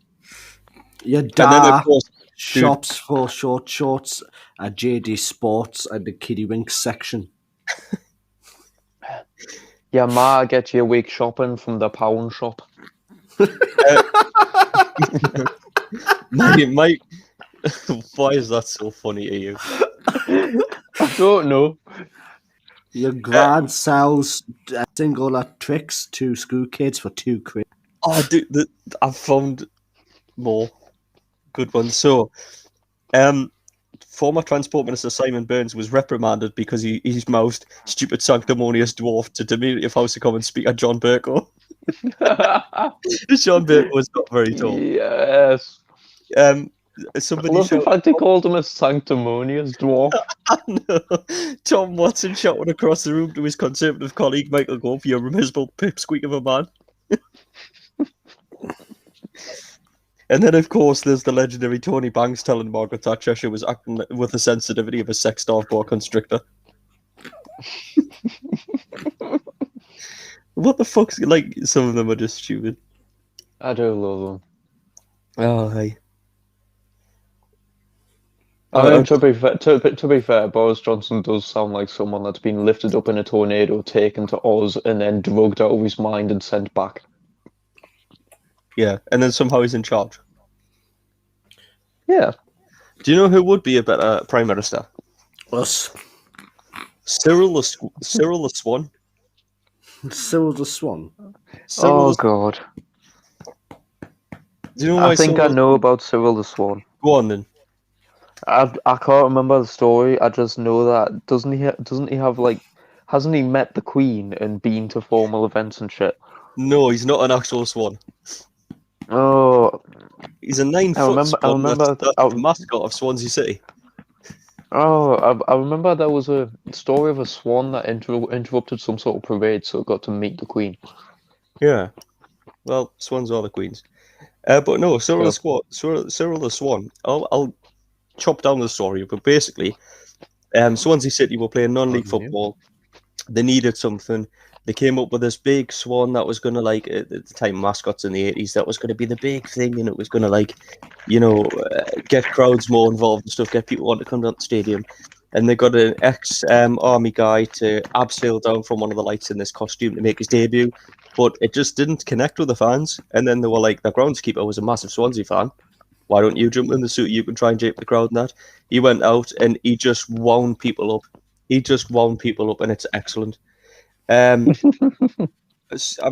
Your And then, da of course, shops for short shorts at JD Sports at the Kiddie Winks section. Your ma gets your week shopping from the pound shop. Mike, why is that so funny to you? I don't know. Your gran sells single tricks to school kids for £2. Oh, dude, I've found more good ones. So, former Transport Minister Simon Burns was reprimanded because he's mouthed "stupid sanctimonious dwarf" to diminutive House of Commons Speaker John Bercow. John Bercow was not very tall. Yes. Somebody I love the fact he called him a sanctimonious dwarf. Tom Watson shouted across the room to his Conservative colleague Michael Gove, "You miserable pipsqueak of a man." And then, of course, there's the legendary Tony Banks telling Margaret Thatcher she was acting with the sensitivity of a sex starved boa constrictor. What the fuck's like? Some of them are just stupid. I do love them. Oh, hey. I mean, to be fair, Boris Johnson does sound like someone that's been lifted up in a tornado, taken to Oz, and then drugged out of his mind and sent back. Yeah, and then somehow he's in charge. Yeah. Do you know who would be a better Prime Minister? Us. Cyril the Swan. Cyril the Swan. Oh, God. Do you know why I think I know about Cyril the Swan. Go on, then. I can't remember the story. I just know that doesn't he have like, hasn't he met the Queen and been to formal events and shit? No, he's not an actual swan. Oh, He's a 9-foot swan. That's the mascot of Swansea City. Oh, I remember there was a story of a swan that interrupted some sort of parade, so it got to meet the Queen. Yeah. Well, swans are the queens. But no, Cyril the Swan. I'll chop down the story, but basically, Swansea City were playing non-league football. They needed something. They came up with this big swan that was going to, like, at the time, mascots in the 80s, that was going to be the big thing, and it was going to, like, you know, get crowds more involved and stuff, get people want to come down to the stadium. And they got an ex-army guy to abseil down from one of the lights in this costume to make his debut, but it just didn't connect with the fans. And then they were like, the groundskeeper was a massive Swansea fan. Why don't you jump in the suit? You can try and jape the crowd and that. He went out and he just wound people up. And it's excellent. I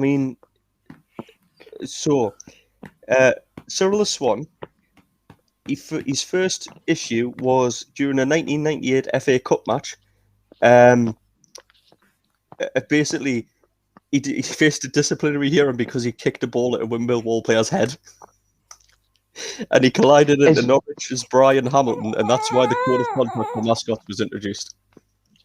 mean, so Cyril the Swan, his first issue was during a 1998 FA Cup match. Basically, he faced a disciplinary hearing because he kicked a ball at a Millwall player's head. And he collided into Norwich's Brian Hamilton, and that's why the code of conduct for mascots was introduced.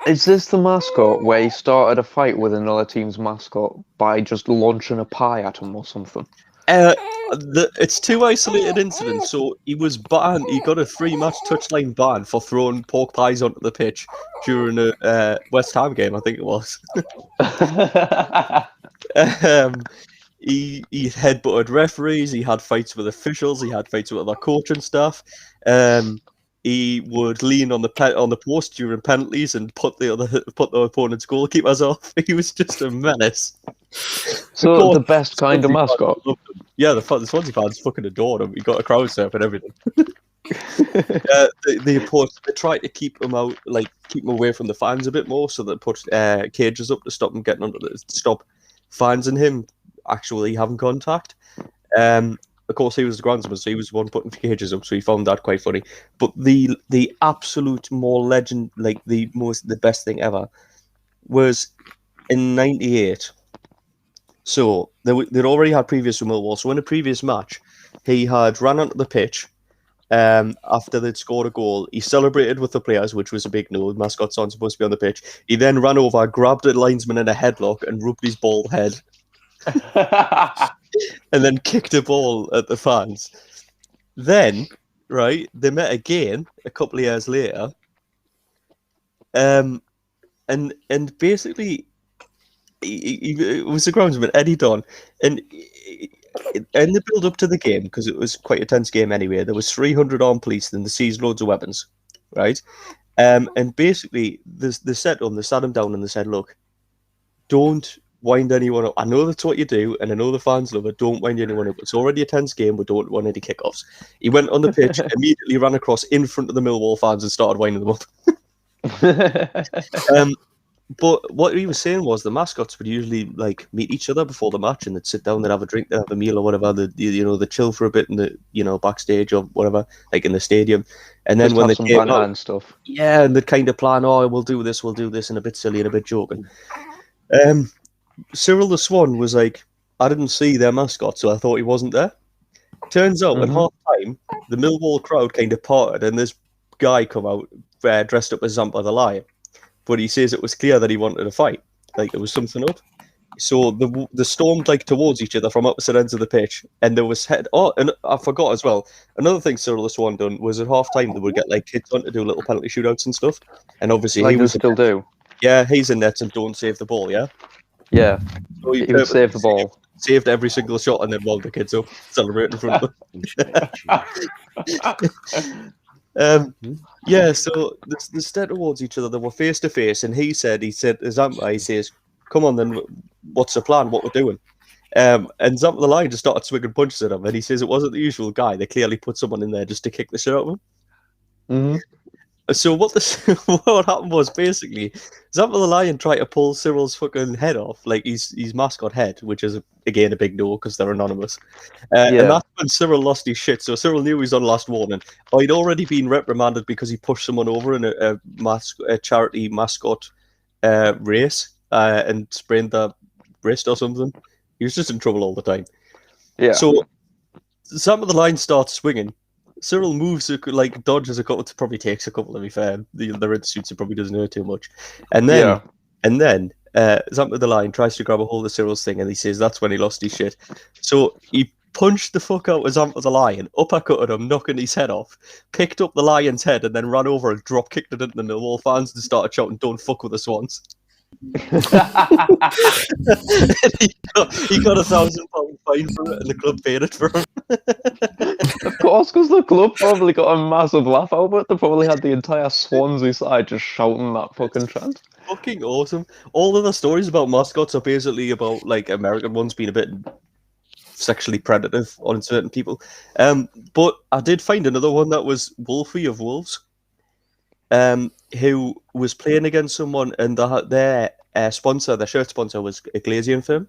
Is this the mascot where he started a fight with another team's mascot by just launching a pie at him or something? It's two isolated incidents. So he was banned. He got a 3-match touchline ban for throwing pork pies onto the pitch during a West Ham game, I think it was. He headbutted referees. He had fights with officials. He had fights with other coaching staff. He would lean on the post during penalties and put the opponent's goalkeepers off. He was just a menace. So the best kind of mascot. Yeah, the Swansea fans fucking adored him. He got a crowd surf and everything. They tried to keep him out, like keep him away from the fans a bit more, so they put cages up to stop him getting stop fans and him actually having contact. Of course, he was the groundsman, so he was the one putting cages up, so he found that quite funny. But the absolute more legend, like the best thing ever, was in '98. So they'd already had previous with Millwall. So in a previous match, he had ran onto the pitch after they'd scored a goal. He celebrated with the players, which was a big no. The mascots aren't supposed to be on the pitch. He then ran over, grabbed a linesman in a headlock, and rubbed his bald head. And then kicked a ball at the fans. Then, right, they met again a couple of years later. And basically, it was the groundsman, Eddie Don, and in the build up to the game, because it was quite a tense game anyway, there was 300 armed police and they seized loads of weapons, right? And basically, they sat him down and they said, look, don't wind anyone up. I know that's what you do, and I know the fans love it. Don't wind anyone up. It's already a tense game. We don't want any kickoffs. He went on the pitch, immediately ran across in front of the Millwall fans and started winding them up. But what he was saying was the mascots would usually like meet each other before the match, and they'd sit down, they'd have a drink, they'd have a meal or whatever. They'd chill for a bit in the backstage or whatever, like in the stadium. And then just when they came out and stuff, yeah, and they'd kind of plan, we'll do this, and a bit silly and a bit joking. Cyril the Swan was like, I didn't see their mascot, so I thought he wasn't there. Turns out at half time, the Millwall crowd kind of parted, and this guy come out dressed up as Zampa the Lion. But he says it was clear that he wanted to fight, like there was something up. So they stormed like towards each other from opposite ends of the pitch, and there was and I forgot as well. Another thing Cyril the Swan done was at half time they would get like kids on to do little penalty shootouts and stuff, and obviously like he was still do. Yeah, he's in nets and don't save the ball. Yeah, yeah. So he would save the ball, saved every single shot, and then wound the kids up, celebrating in front of them. Yeah, so they stepped towards each other. They were face to face, and he said, Zampa, he says, "Come on, then, what's the plan? What we're doing?" And Zampa the Lion just started swinging punches at him, and he says it wasn't the usual guy. They clearly put someone in there just to kick the shit out of him. So what happened was basically Zampa the Lion tried to pull Cyril's fucking head off, like his mascot head, which is again a big no because they're anonymous. And that's when Cyril lost his shit. So Cyril knew he was on last warning. He'd already been reprimanded because he pushed someone over in a charity mascot race and sprained their wrist or something. He was just in trouble all the time. Yeah. So Zampa the Lion starts swinging. Cyril moves, like dodges a couple. It probably takes a couple. To be fair, the red suits, it probably doesn't hurt too much. And then Zampa the Lion tries to grab a hold of Cyril's thing, and he says that's when he lost his shit. So he punched the fuck out of Zampa the Lion, uppercutted him, knocking his head off, picked up the lion's head, and then ran over and drop kicked it into the Millwall fans and started shouting, "Don't fuck with the Swans." He got £1,000 fine for it, and the club paid it for him. Of course, because the club probably got a massive laugh out of it. They probably had the entire Swansea side just shouting that fucking chant. Fucking awesome. All of the stories about mascots are basically about like American ones being a bit sexually predative on certain people. But I did find another one that was Wolfie of Wolves. Who was playing against someone, and their sponsor, their shirt sponsor, was a Glazian firm,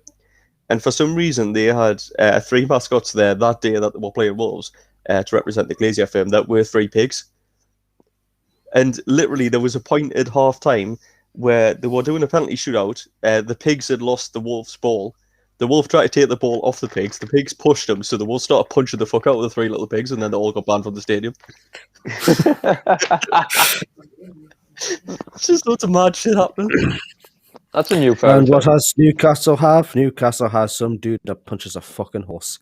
and for some reason they had 3 mascots there that day that they were playing Wolves to represent the Glazier firm that were 3 pigs. And literally, there was a point at half time where they were doing a penalty shootout. The pigs had lost the Wolves' ball. The wolf tried to take the ball off the pigs. The pigs pushed them, so the wolf started punching the fuck out of the 3 little pigs, and then they all got banned from the stadium. It's just loads of mad shit happening. That's a new And what does Newcastle have? Newcastle has some dude that punches a fucking horse.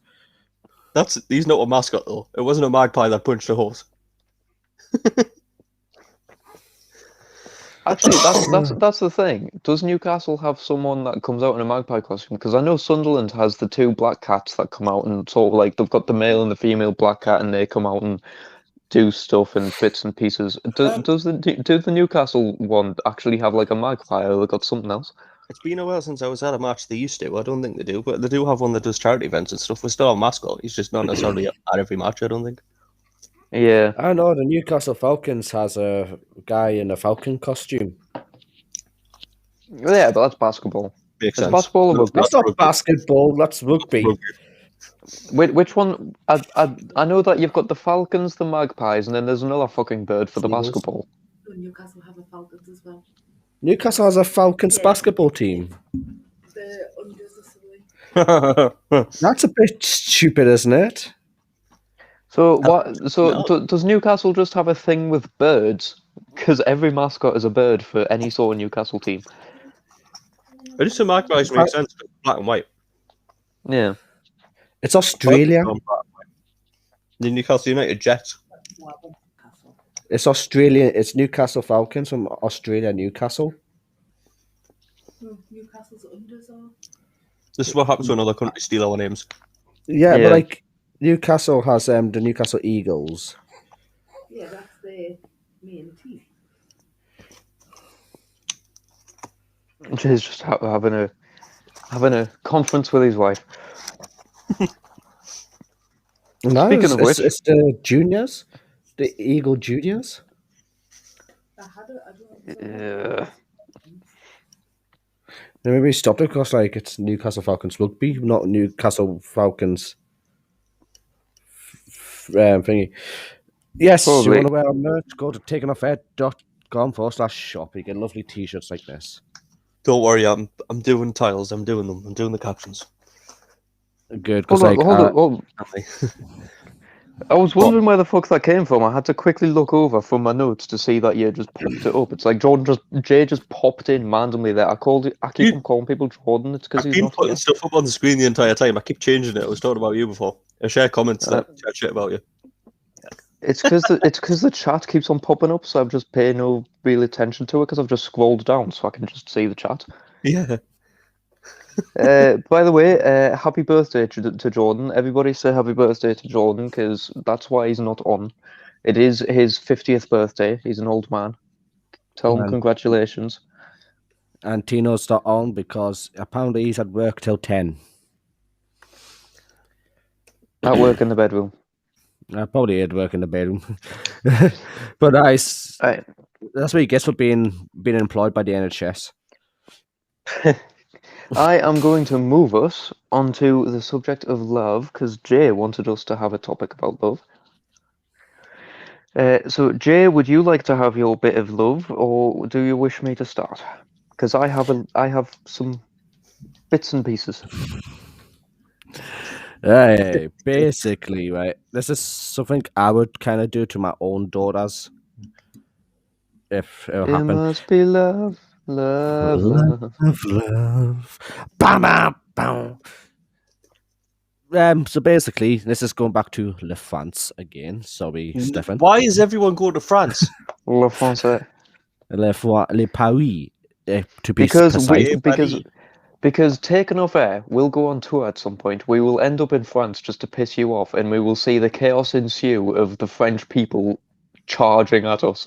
He's not a mascot though. It wasn't a magpie that punched a horse. Actually, that's the thing. Does Newcastle have someone that comes out in a magpie costume? Because I know Sunderland has the two black cats that come out and sort of like they've got the male and the female black cat, and they come out and do stuff and bits and pieces. Does the Newcastle one actually have like a magpie, or they got something else? It's been a while since I was at a match. They used to. I don't think they do, but they do have one that does charity events and stuff. We still have a mascot. He's just not necessarily at every match. I don't think. Yeah. I know the Newcastle Falcons has a guy in a falcon costume. Yeah, but that's basketball. Makes It's sense. basketball or rugby? That's not basketball. That's rugby. Which one? I know that you've got the Falcons, the Magpies, and then there's another fucking bird for the Seagulls. basketball. Newcastle have a Falcons as well. Newcastle has a Falcons Yeah. basketball team. The unders are silly. That's a bit stupid, isn't it? So what? So No. does Newcastle just have a thing with birds? Because every mascot is a bird for any sort of Newcastle team. I just think magpies make sense. Black and white. Yeah. It's Australia. The Newcastle United Jets. Newcastle. It's Australia. It's Newcastle Falcons from Australia, Newcastle. Newcastle's unders are. This is what happens when other countries steal our names. Yeah, Yeah. but like Newcastle has the Newcastle Eagles. Yeah, that's their main team. He's just having a conference with his wife. No, Speaking it's, of which- it's the juniors, the Eagle juniors. I don't Yeah. They maybe stopped it because like it's Newcastle Falcons rugby, not Newcastle Falcons thingy. Yes, Probably. you want to wear a merch? Go to takeonafair.com/shop. You get lovely T-shirts like this. Don't worry, I'm doing tiles. I'm doing them. I'm doing the captions. Good, because Hold on, like hold on. I was wondering where the fuck that came from. I had to quickly look over from my notes to see that you just popped it up. It's like Jay just popped in randomly there. I keep on calling people Jordan. It's because I've he's been not putting here. stuff up on the screen the entire time. I keep changing it. I was talking about you before. I share comments that chat shit about you. It's because the chat keeps on popping up, so I'm just paying no real attention to it because I've just scrolled down so I can just see the chat. Yeah. By the way, happy birthday to Jordan. Everybody say happy birthday to Jordan because that's why he's not on. It is his 50th birthday. He's an old man. Tell him Man. congratulations. and Tino's not on because apparently he's at work till 10. At work in the bedroom. I probably had work in the bedroom, but that's Right. what he gets for being employed by the NHS. I am going to move us onto the subject of love because Jay wanted us to have a topic about love. So, Jay, would you like to have your bit of love, or do you wish me to start? Because I have some bits and pieces. Hey, basically, right. This is something I would kind of do to my own daughters if it It happened. must be love, love, love. Love. Bam, bam, bam. So basically, this is going back to Le France again. Sorry, Stefan. Why is everyone going to France? Le Français. Le Paris, to be Because precise. because Take Enough Air will go on tour at some point. We will end up in France just to piss you off, and we will see the chaos ensue of the French people charging at us.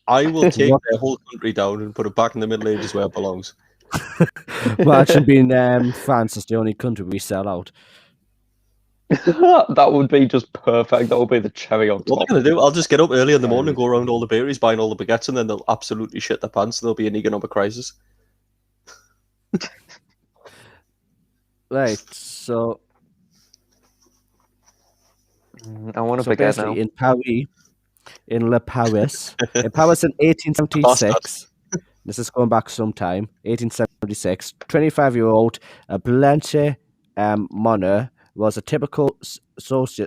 I will take their whole country down and put it back in the Middle Ages where it belongs. Imagine being France is the only country we sell out. That would be just perfect. That would be the cherry on What top. they're going to do, I'll just get up early in the morning and go around all the bakeries buying all the baguettes, and then they'll absolutely shit their pants and there'll be an economic crisis. Right, so I want to so forget basically now. in Paris, in Paris in 1876. This is going back some time. 1876. 25-year-old Blanche Monner was a typical socialite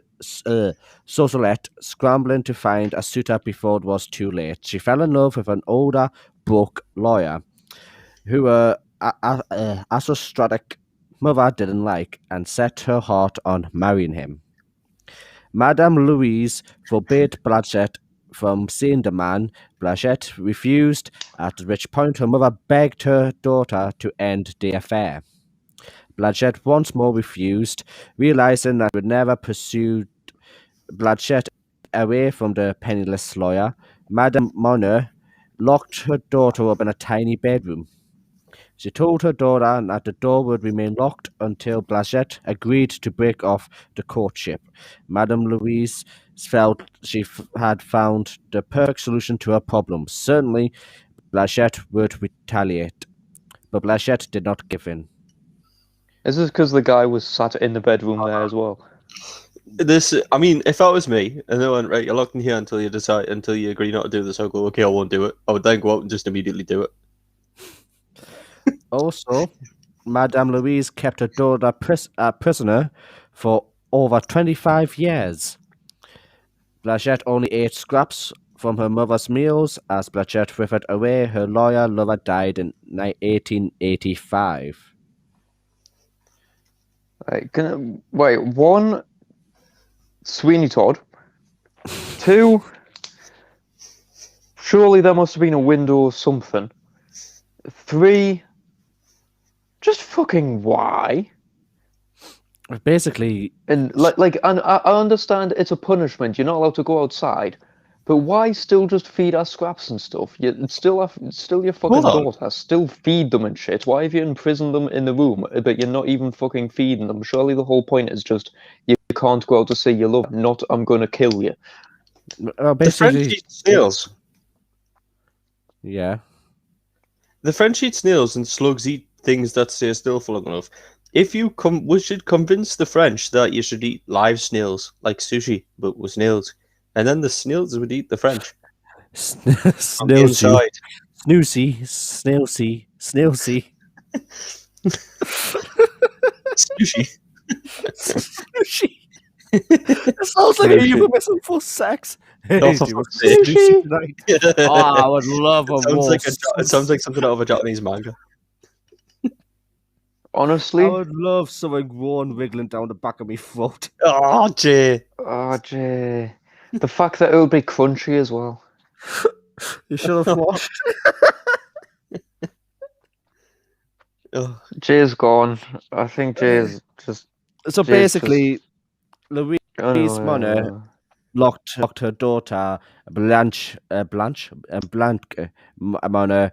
scrambling to find a suitor before it was too late. She fell in love with an older, broke lawyer who her aristocratic mother didn't like and set her heart on marrying him. Madame Louise forbade Blanchette from seeing the man. Blanchette refused, at which point her mother begged her daughter to end the affair. Blanchette once more refused, realizing that she would never pursue Blanchette away from the penniless lawyer. Madame Monner locked her daughter up in a tiny bedroom. She told her daughter that the door would remain locked until Blanchette agreed to break off the courtship. Madame Louise felt she had found the perfect solution to her problem. Certainly, Blanchette would retaliate, but Blanchette did not give in. Is this because the guy was sat in the bedroom there as well? I mean, if that was me, and they went, right, you're locked in here until you agree not to do this, I'll go, okay, I won't do it. I would then go out and just immediately do it. Also, Madame Louise kept her daughter prisoner for over 25 years. Blanchette only ate scraps from her mother's meals. As Blanchette withered away, her lawyer lover died in 1885. Right, wait, one, Sweeney Todd. Two, surely there must have been a window or something. Three, just fucking why? Basically, And and I understand it's a punishment. You're not allowed to go outside, but why still just feed us scraps and stuff? It's still your fucking Hold on. daughter. Still feed them and shit. Why have you imprisoned them in the room, but you're not even fucking feeding them? Surely the whole point is just you can't go out to see your love. Not I'm gonna kill you. The basically, French eat snails. yeah. The French eat snails and slugs eat things that stay still for long enough. If you we should convince the French that you should eat live snails, like sushi, but with snails. And then the snails would eat the French. On the Snailsy, inside. Snoosy, Snailsy, Snailsy. Sushi. Sushi. It sounds like a euphemism for sex. Hey, Oh, for do you want fuck's sake. sushi tonight? Oh, I would love a It sounds like something out of a Japanese manga. Honestly, I would love something warm wriggling down the back of my throat. Oh, Jay. oh Jay, the fact that it would be crunchy as well. You should have watched. Oh, Jay's gone. I think Jay's just. So Jay's basically, Louise I don't know, Monner locked her daughter Blanche Monner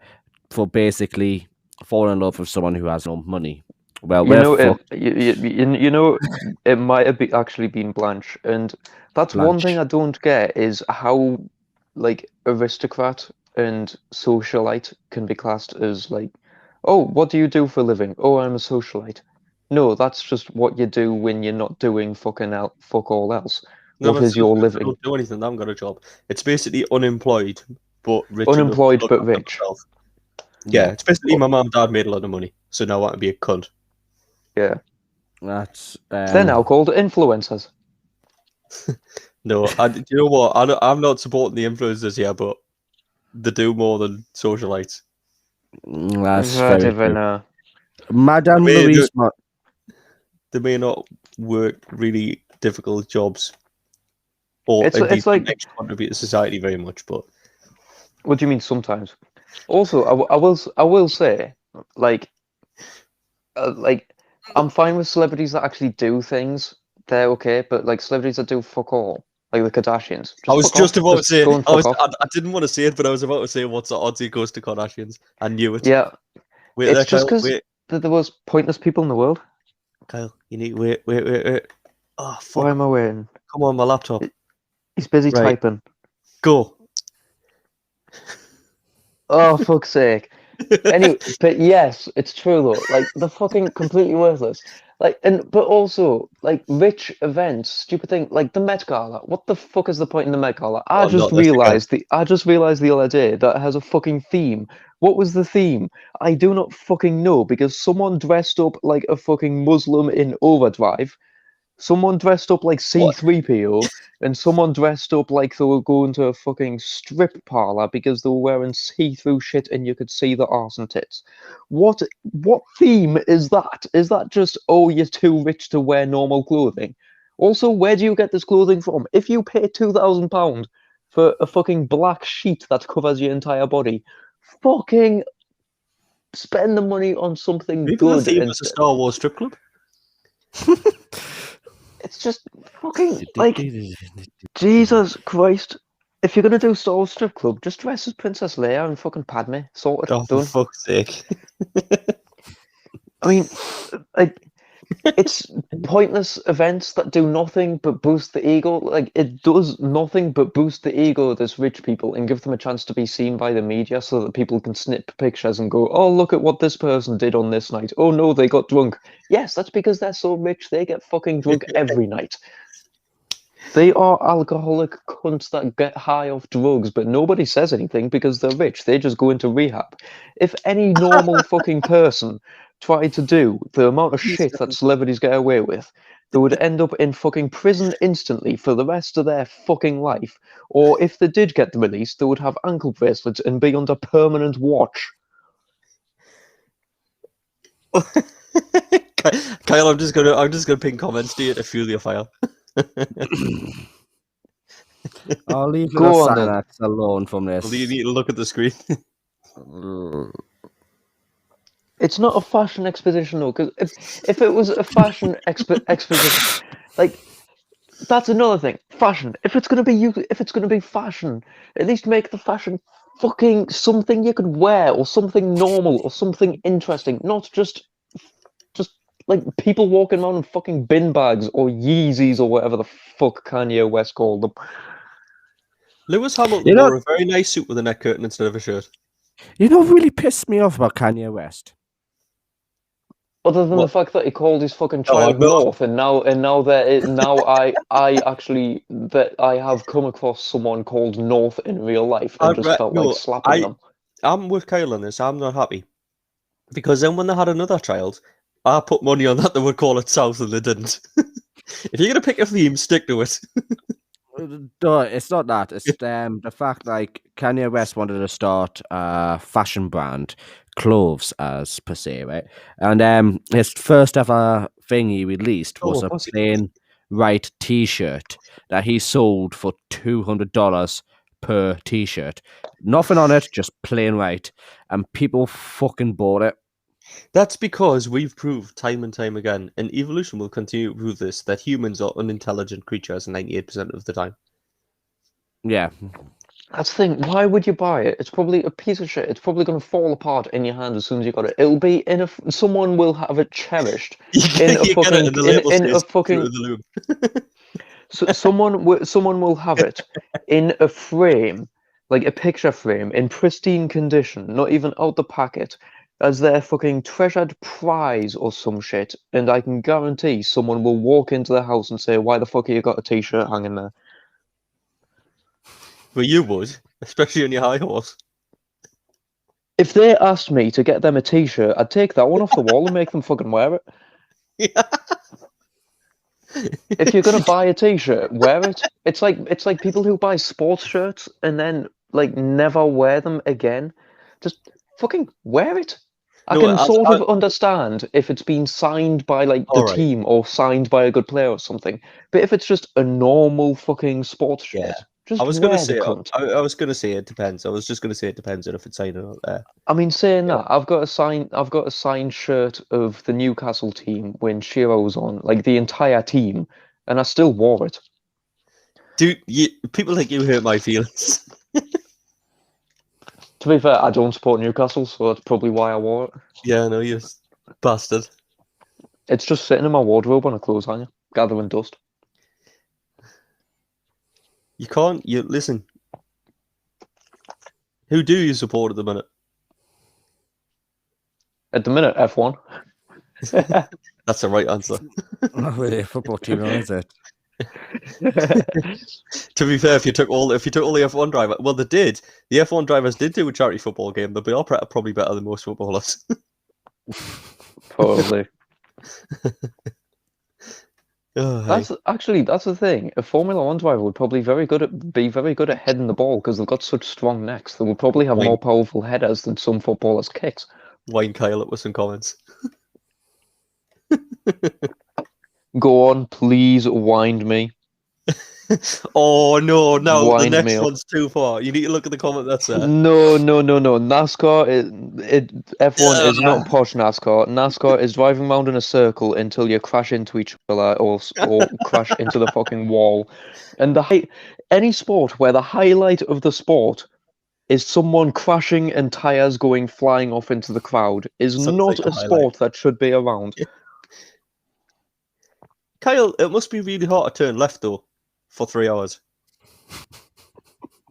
for basically falling in love with someone who has no money. Well, You we're know, fucked. you know, it might have actually been Blanche, and that's one thing I don't get is how, like, aristocrat and socialite can be classed as like, oh, what do you do for a living? Oh, I'm a socialite. No, that's just what you do when you're not doing fuck all else. no, What but is your socialites living? don't do anything. They haven't got a job. It's basically unemployed, but rich. Unemployed enough to but look after rich. themselves. Yeah, it's basically my mum and dad made a lot of money, so now I want to be a cunt. Yeah, That's they're now called influencers. No, do you know what? I'm not supporting the influencers here, but they do more than socialites. That's Right, very even, true. Madame I mean, Louise. They may not work really difficult jobs, or It's indeed like- actually contribute to society very much. But What do you mean sometimes? Also, I will say, like, I'm fine with celebrities that actually do things. They're okay, but like celebrities that do fuck all, like the Kardashians. I was fuck just off. about to say, go and fuck off. I didn't want to say it, but I was about to say, what's the odds he goes to Kardashians? I knew it. Yeah, Wait it's there, just Kyle. 'cause Wait, they're the most pointless people in the world. Kyle, you need wait. Oh fuck! Why am I waiting? Come on, my laptop. He's busy Right. typing. Go. Oh, fuck's sake. Anyway, but yes, it's true though. Like they're fucking completely worthless. Like but also like rich events, stupid thing like the Met Gala. What the fuck is the point in the Met Gala? I Oh, just not this again. realized the other day that it has a fucking theme. What was the theme? I do not fucking know because someone dressed up like a fucking Muslim in Overdrive. Someone dressed up like C3PO, and someone dressed up like they were going to a fucking strip parlor because they were wearing see-through shit and you could see the arse and tits. What theme is that? Is that just, oh, you're too rich to wear normal clothing? Also, where do you get this clothing from? If you pay £2,000 for a fucking black sheet that covers your entire body, fucking spend the money on something Maybe the good theme was a instead. Star Wars strip club. It's just fucking like Jesus Christ. If you're gonna do Star Wars strip club, just dress as Princess Leia and fucking Padme. Sorted. Oh, for Done. fuck's sake. I mean, it's pointless events that do nothing but boost the ego. Like, it does nothing but boost the ego of these rich people and give them a chance to be seen by the media so that people can snip pictures and go, oh, look at what this person did on this night. Oh no, they got drunk. Yes, that's because they're so rich, they get fucking drunk every night. They are alcoholic cunts that get high off drugs, but nobody says anything because they're rich. They just go into rehab. If any normal fucking person tried to do the amount of shit that celebrities get away with, they would end up in fucking prison instantly for the rest of their fucking life. Or if they did get released, they would have ankle bracelets and be under permanent watch. Kyle, I'm just gonna ping comments to you to fuel your fire. I'll leave Go the on, then. Xanax alone from this. Well, you need to look at the screen. It's not a fashion exposition though, because if it was a fashion exposition, like, that's another thing. Fashion. If it's gonna be fashion, at least make the fashion fucking something you could wear, or something normal, or something interesting, not just like people walking around in fucking bin bags or Yeezys or whatever the fuck Kanye West called them. Lewis Hamilton You know- wore a very nice suit with a neck curtain instead of a shirt. You know what really pissed me off about Kanye West? Other than the What? fact that he called his fucking Oh, child no. North, and now I actually that I have come across someone called North in real life and just felt like slapping them. I'm with Kyle on this. I'm not happy. Because then when they had another child, I put money on that they would call it South and they didn't. If you're going to pick a theme, stick to it. No, it's not that. It's the fact like Kanye West wanted to start a fashion brand, clothes as per se, right? And his first ever thing he released was Oh, a was it? plain white T-shirt that he sold for $200 per T-shirt. Nothing on it, just plain white, and people fucking bought it. That's because we've proved time and time again, and evolution will continue to prove this, that humans are unintelligent creatures 98% of the time. Yeah, That's the thing. Why would you buy it? It's probably a piece of shit. It's probably going to fall apart in your hand as soon as you got it. It'll be in a. Someone will have it cherished in a You get it, and the label in a says, fucking. "Through the loop." So someone will have it in a frame, like a picture frame, in pristine condition, not even out the packet, as their fucking treasured prize or some shit. And I can guarantee someone will walk into the house and say, "Why the fuck have you got a T-shirt hanging there?" Well, you would, especially on your high horse. If they asked me to get them a T-shirt, I'd take that one off the wall and make them fucking wear it. If you're gonna buy a T-shirt, wear it. It's like people who buy sports shirts and then like never wear them again. Just fucking wear it. I No, can as- sort of understand if it's been signed by like the Alright. team or signed by a good player or something. But if it's just a normal fucking sports shirt, Yeah. just I was wear gonna the say, cunt. I was gonna say it depends. I was just gonna say it depends on if it's signed or not there. I mean, saying that, I've got a signed shirt of the Newcastle team when Shearer was on, like the entire team, and I still wore it. Dude, people like you hurt my feelings. To be fair, I don't support Newcastle, so that's probably why I wore it. Yeah, I know, you bastard. It's just sitting in my wardrobe on a clothes hanger, gathering dust. You can't. You listen. Who do you support at the minute? At the minute, F1. That's the right answer. not really a football team, though, is it? To be fair, if you took all the F1 driver, well, they did. The F1 drivers did do a charity football game. They'll be all probably better than most footballers. Probably. Oh, hey. That's the thing. A Formula One driver would probably be very good at heading the ball because they've got such strong necks. They would probably have Right. more powerful headers than some footballers' kicks. Wine Kyle up with some comments. Go on, please wind me. Oh no, no, the Wind me next up. one's too far. You need to look at the comment that's there. No. NASCAR, F1 is not posh NASCAR. NASCAR is driving around in a circle until you crash into each other or crash into the fucking wall. And any sport where the highlight of the sport is someone crashing and tires going flying off into the crowd is Sounds not like a a sport that should be around. Kyle, it must be really hard to turn left though for 3 hours.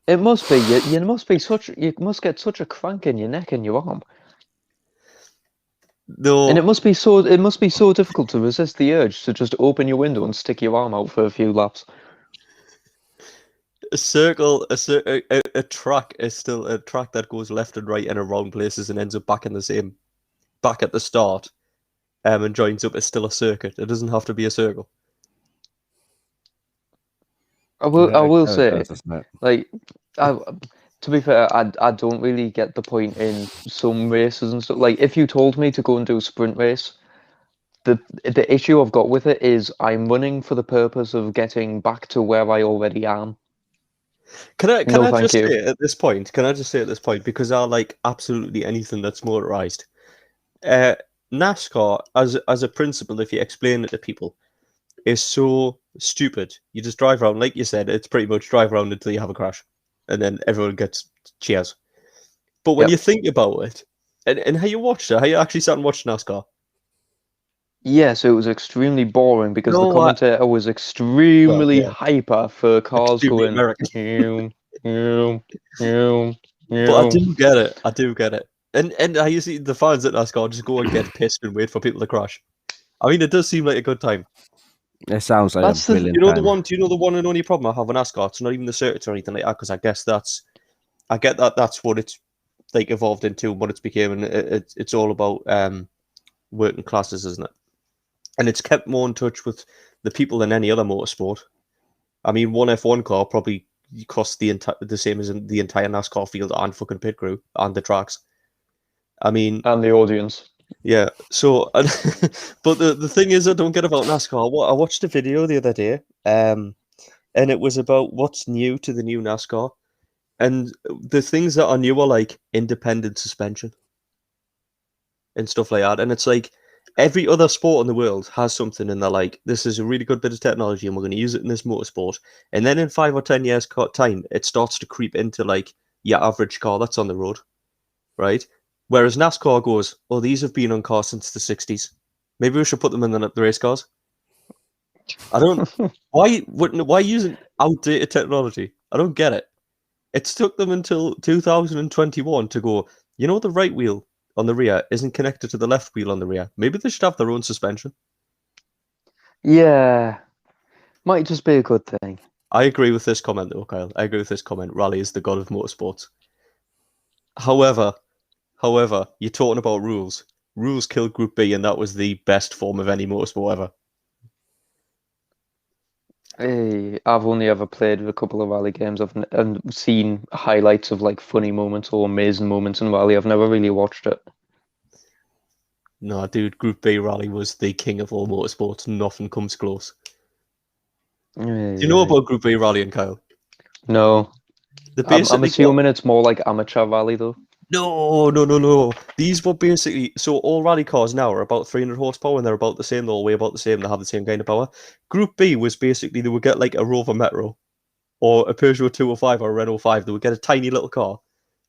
It must be. You must get such a crank in your neck and your arm. Though And it must be so difficult to resist the urge to just open your window and stick your arm out for a few laps. a track is still a track that goes left and right and around places and ends up back at the start, and joins up is still a circuit. It doesn't have to be a circle. I will say, does, doesn't it? like, to be fair, I don't really get the point in some races and stuff. Like, if you told me to go and do a sprint race, the issue I've got with it is I'm running for the purpose of getting back to where I already am. Can I No, thank just you. say at this point? Can I just say at this point, because I like absolutely anything that's motorized. NASCAR, as a principle, if you explain it to people, is so stupid. You just drive around, like you said, it's pretty much drive around until you have a crash, and then everyone gets cheers. But when Yep. you think about it, and how you watched it, how you actually sat and watched NASCAR. Yeah, so it was extremely boring because No, the commentator was extremely yeah. hyper for cars Extremely going. American. But I do get it. I do get it. And how you see the fans at NASCAR just go and get pissed and wait for people to crash. I mean, it does seem like a good time. It sounds like That's a the- brilliant You know the time. one. Do you know the one and only problem I have with NASCAR? It's not even the circuits or anything like that. Because I get that that's what it's like evolved into, what it's became, and it's all about working classes, isn't it? And it's kept more in touch with the people than any other motorsport. I mean, one F1 car probably costs the same as the entire NASCAR field and fucking pit crew and the tracks. I mean, And the audience. yeah. So, but the thing is, I don't get about NASCAR. I watched a video the other day, and it was about what's new to the new NASCAR, and the things that are new are like independent suspension and stuff like that. And it's like every other sport in the world has something, and they're like, "This is a really good bit of technology, and we're going to use it in this motorsport." And then in 5 or 10 years' time, it starts to creep into like your average car that's on the road, right? Whereas NASCAR goes, "Oh, these have been on cars since the 60s. Maybe we should put them in the race cars." I don't. Why using outdated technology? I don't get it. It took them until 2021 to go, you know, the right wheel on the rear isn't connected to the left wheel on the rear. Maybe they should have their own suspension. Yeah, might just be a good thing. I agree with this comment, though, Kyle. I agree with this comment. Rally is the god of motorsports. However, you're talking about rules. Rules killed Group B, and that was the best form of any motorsport ever. Hey, I've only ever played a couple of rally games. and seen highlights of like funny moments or amazing moments in rally. I've never really watched it. No, dude, Group B Rally was the king of all motorsports. Nothing comes close. Do you know about Group B Rally and Kyle? No, They I'm basically assuming it's more like amateur rally though. No. These were basically so all rally cars now are about 300 horsepower and they're about the same. They're all weigh about the same. They have the same kind of power. Group B was basically they would get like a Rover Metro or a Peugeot 205 or a Renault 5. They would get a tiny little car,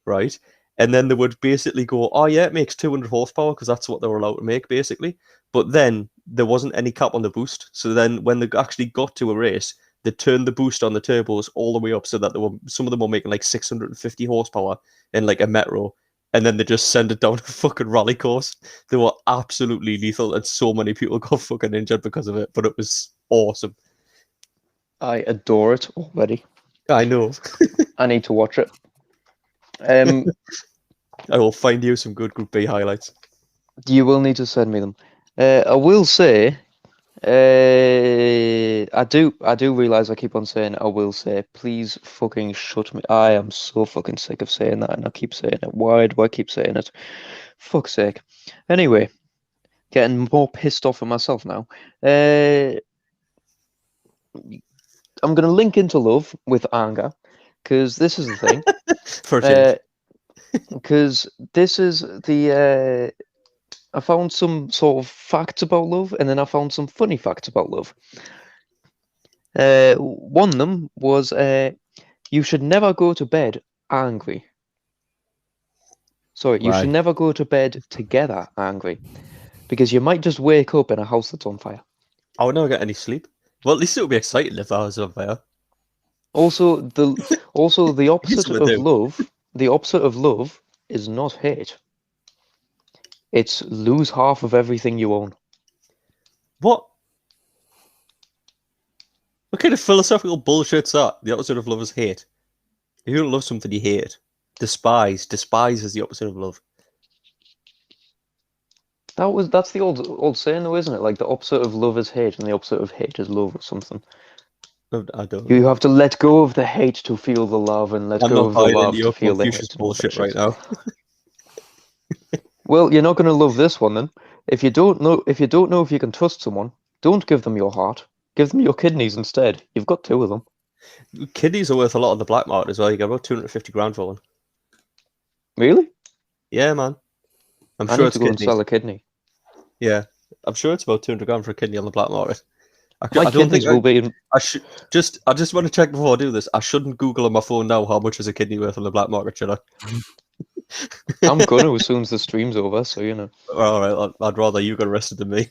right? And then they would basically go, oh yeah, it makes 200 horsepower because that's what they were allowed to make basically. But then there wasn't any cap on the boost. So then when they actually got to a race, they turned the boost on the turbos all the way up so that some of them were making like 650 horsepower in like a Metro, and then they just send it down a fucking rally course. They were absolutely lethal, and so many people got fucking injured because of it, but it was awesome. I adore it already. I know. I need to watch it. I will find you some good Group B highlights. You will need to send me them. I will say, I do realize I keep on saying I will say. Please fucking shut me. I am so fucking sick of saying that, and I keep saying it. Why do I keep saying it? Fuck's sake. Anyway, getting more pissed off at myself now. I'm going to link into love with anger, because this is the thing. For a change. Because this is the I found some sort of facts about love, and then I found some funny facts about love. One of them was you should never go to bed angry. Sorry, you Why? should never go to bed together angry, because you might just wake up in a house that's on fire. I would never get any sleep. Well, at least it would be exciting if I was on fire. Also, the opposite would of do. love, the opposite of love is not hate. It's lose half of everything you own. What? What kind of philosophical bullshit's that? The opposite of love is hate. If you don't love something, you hate it. Despise. Despise is the opposite of love. That's the old saying though, isn't it? Like the opposite of love is hate, and the opposite of hate is love, or something. I don't. You have to let go of the hate to feel the love, and let I'm go not of the buying love into to your feel the Confucius hate. and all that bullshit right shit. now. Well, you're not going to love this one then. If you don't know if you can trust someone, don't give them your heart. Give them your kidneys instead. You've got 2 of them. Kidneys are worth a lot on the black market as well. You get about 250 grand for one. Really? Yeah, man. I'm I sure need it's to go and kidneys. sell a kidney. Yeah, I'm sure it's about 200 grand for a kidney on the black market. I My don't think kidneys will be in. I just want to check before I do this. I shouldn't Google on my phone now how much is a kidney worth on the black market, should I? I'm gonna as soon as the stream's over, so you know. All right, I'd rather you got arrested than me.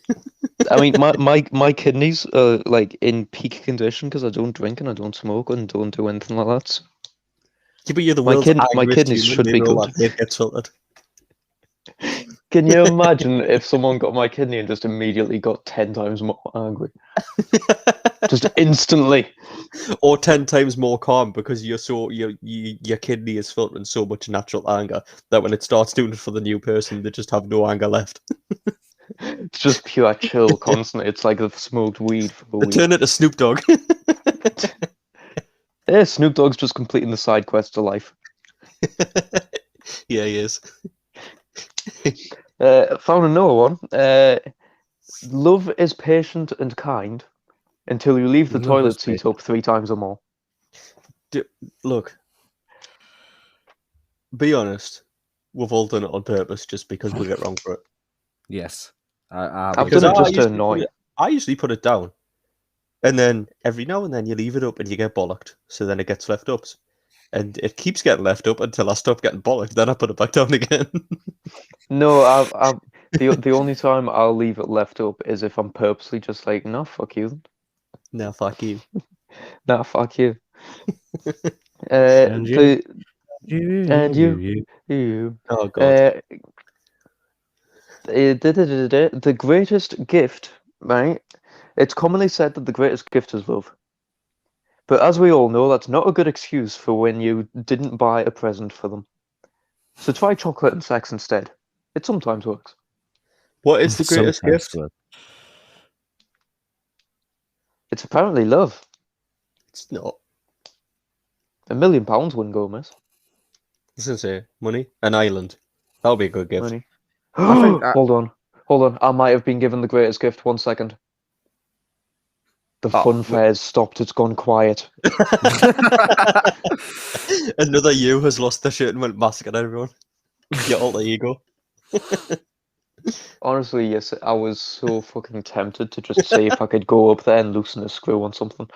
I mean, my kidneys are like in peak condition because I don't drink and I don't smoke and don't do anything like that. So Yeah, but you're the My world's kid- my angriest kidneys human. should Maybe be all good. that hate gets filtered. can you imagine if someone got my kidney and just immediately got 10 times more angry? Just instantly. Or 10 times more calm because your kidney is filtering so much natural anger that when it starts doing it for the new person, they just have no anger left. It's just pure chill constantly. It's like they've smoked weed for a They week. turn into Snoop Dogg. Yeah, Snoop Dogg's just completing the side quest to life. Yeah, he is. Found another one. Love is patient and kind until you leave the Love toilet is seat up 3 times or more. Look, be honest. We've all done it on purpose just because we get wrong for it. Yes. I've Because done it just to usually annoy. I usually put it down. And then every now and then you leave it up and you get bollocked. So then it gets left up. And it keeps getting left up until I stop getting bollocked. Then I put it back down again. No, the only time I'll leave it left up is if I'm purposely just like, no, fuck you. No, fuck you. Nah, fuck you. And you. And you. Oh, God. The greatest gift, right? It's commonly said that the greatest gift is love. But as we all know, that's not a good excuse for when you didn't buy a present for them. So try chocolate and sex instead. It sometimes works. What is the greatest Sometimes gift? work. It's apparently love. It's not. £1 million wouldn't go miss. I was going to say money. An island. That would be a good gift. Money. I think Hold on. I might have been given the greatest gift. 1 second. The fun fair's stopped. It's gone quiet. Another you has lost their shit and went massacred everyone. Your alter ego. Honestly, yes, I was so fucking tempted to just see if I could go up there and loosen a screw on something.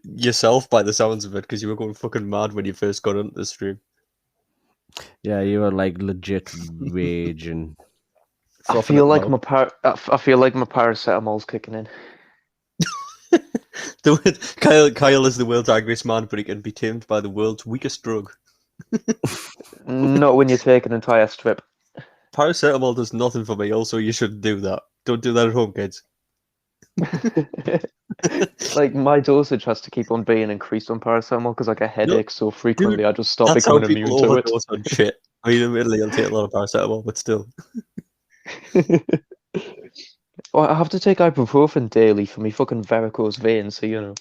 Yourself, by the sounds of it, because you were going fucking mad when you first got into the stream. Yeah, you were like legit raging. I feel like my paracetamol's kicking in. Kyle is the world's angriest man, but he can be tamed by the world's weakest drug. Not when you take an entire strip. Paracetamol does nothing for me, also you shouldn't do that. Don't do that at home, kids. Like my dosage has to keep on being increased on paracetamol because I get headaches so frequently I just stop That's how becoming people immune to it. overdose on shit. I mean, admittedly, I'll take a lot of paracetamol, but still. Well, I have to take ibuprofen daily for me fucking varicose veins, so you know.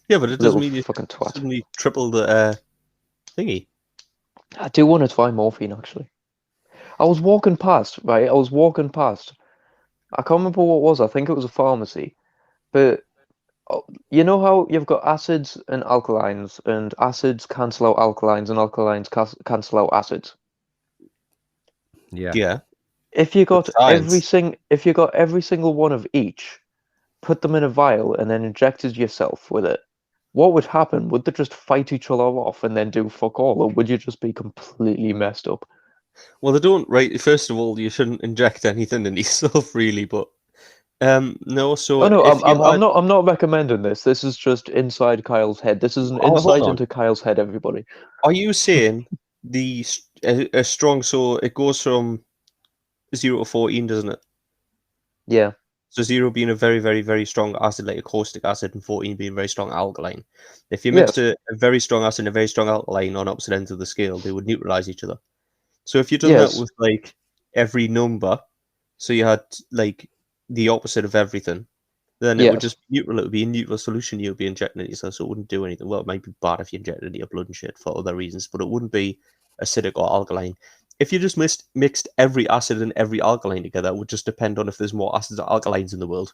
Yeah, but it doesn't Little mean you fucking twat. suddenly triple the thingy. I do want to try morphine actually. I was walking past, right? I was walking past. I can't remember what it was. I think it was a pharmacy. But you know how you've got acids and alkalines, and acids cancel out alkalines, and alkalines cancel out acids. Yeah. Yeah. If you got Science. if you got every single one of each, put them in a vial, and then injected yourself with it, what would happen? Would they just fight each other off and then do fuck all, or would you just be completely messed up? Well, they don't, right? First of all, you shouldn't inject anything in yourself, really. But no. So Oh no, if you had, I'm not recommending this. This is just inside Kyle's head. This is an oh, hold insight on. into Kyle's head, everybody. Are you saying a strong? So it goes from 0 to 14, doesn't it? Yeah. So 0 being a very, very, very strong acid, like a caustic acid, and 14 being a very strong alkaline. If you mixed Yes. a very strong acid and a very strong alkaline on opposite ends of the scale, they would neutralize each other. So if you've done that Yes. with like every number, so you had like the opposite of everything, then it would Yes. just be neutral. It would be a neutral solution you'd be injecting into yourself, so it wouldn't do anything. Well, it might be bad if you injected it into your blood and shit for other reasons, but it wouldn't be acidic or alkaline. If you just mixed every acid and every alkaline together, it would just depend on if there's more acids or alkalines in the world.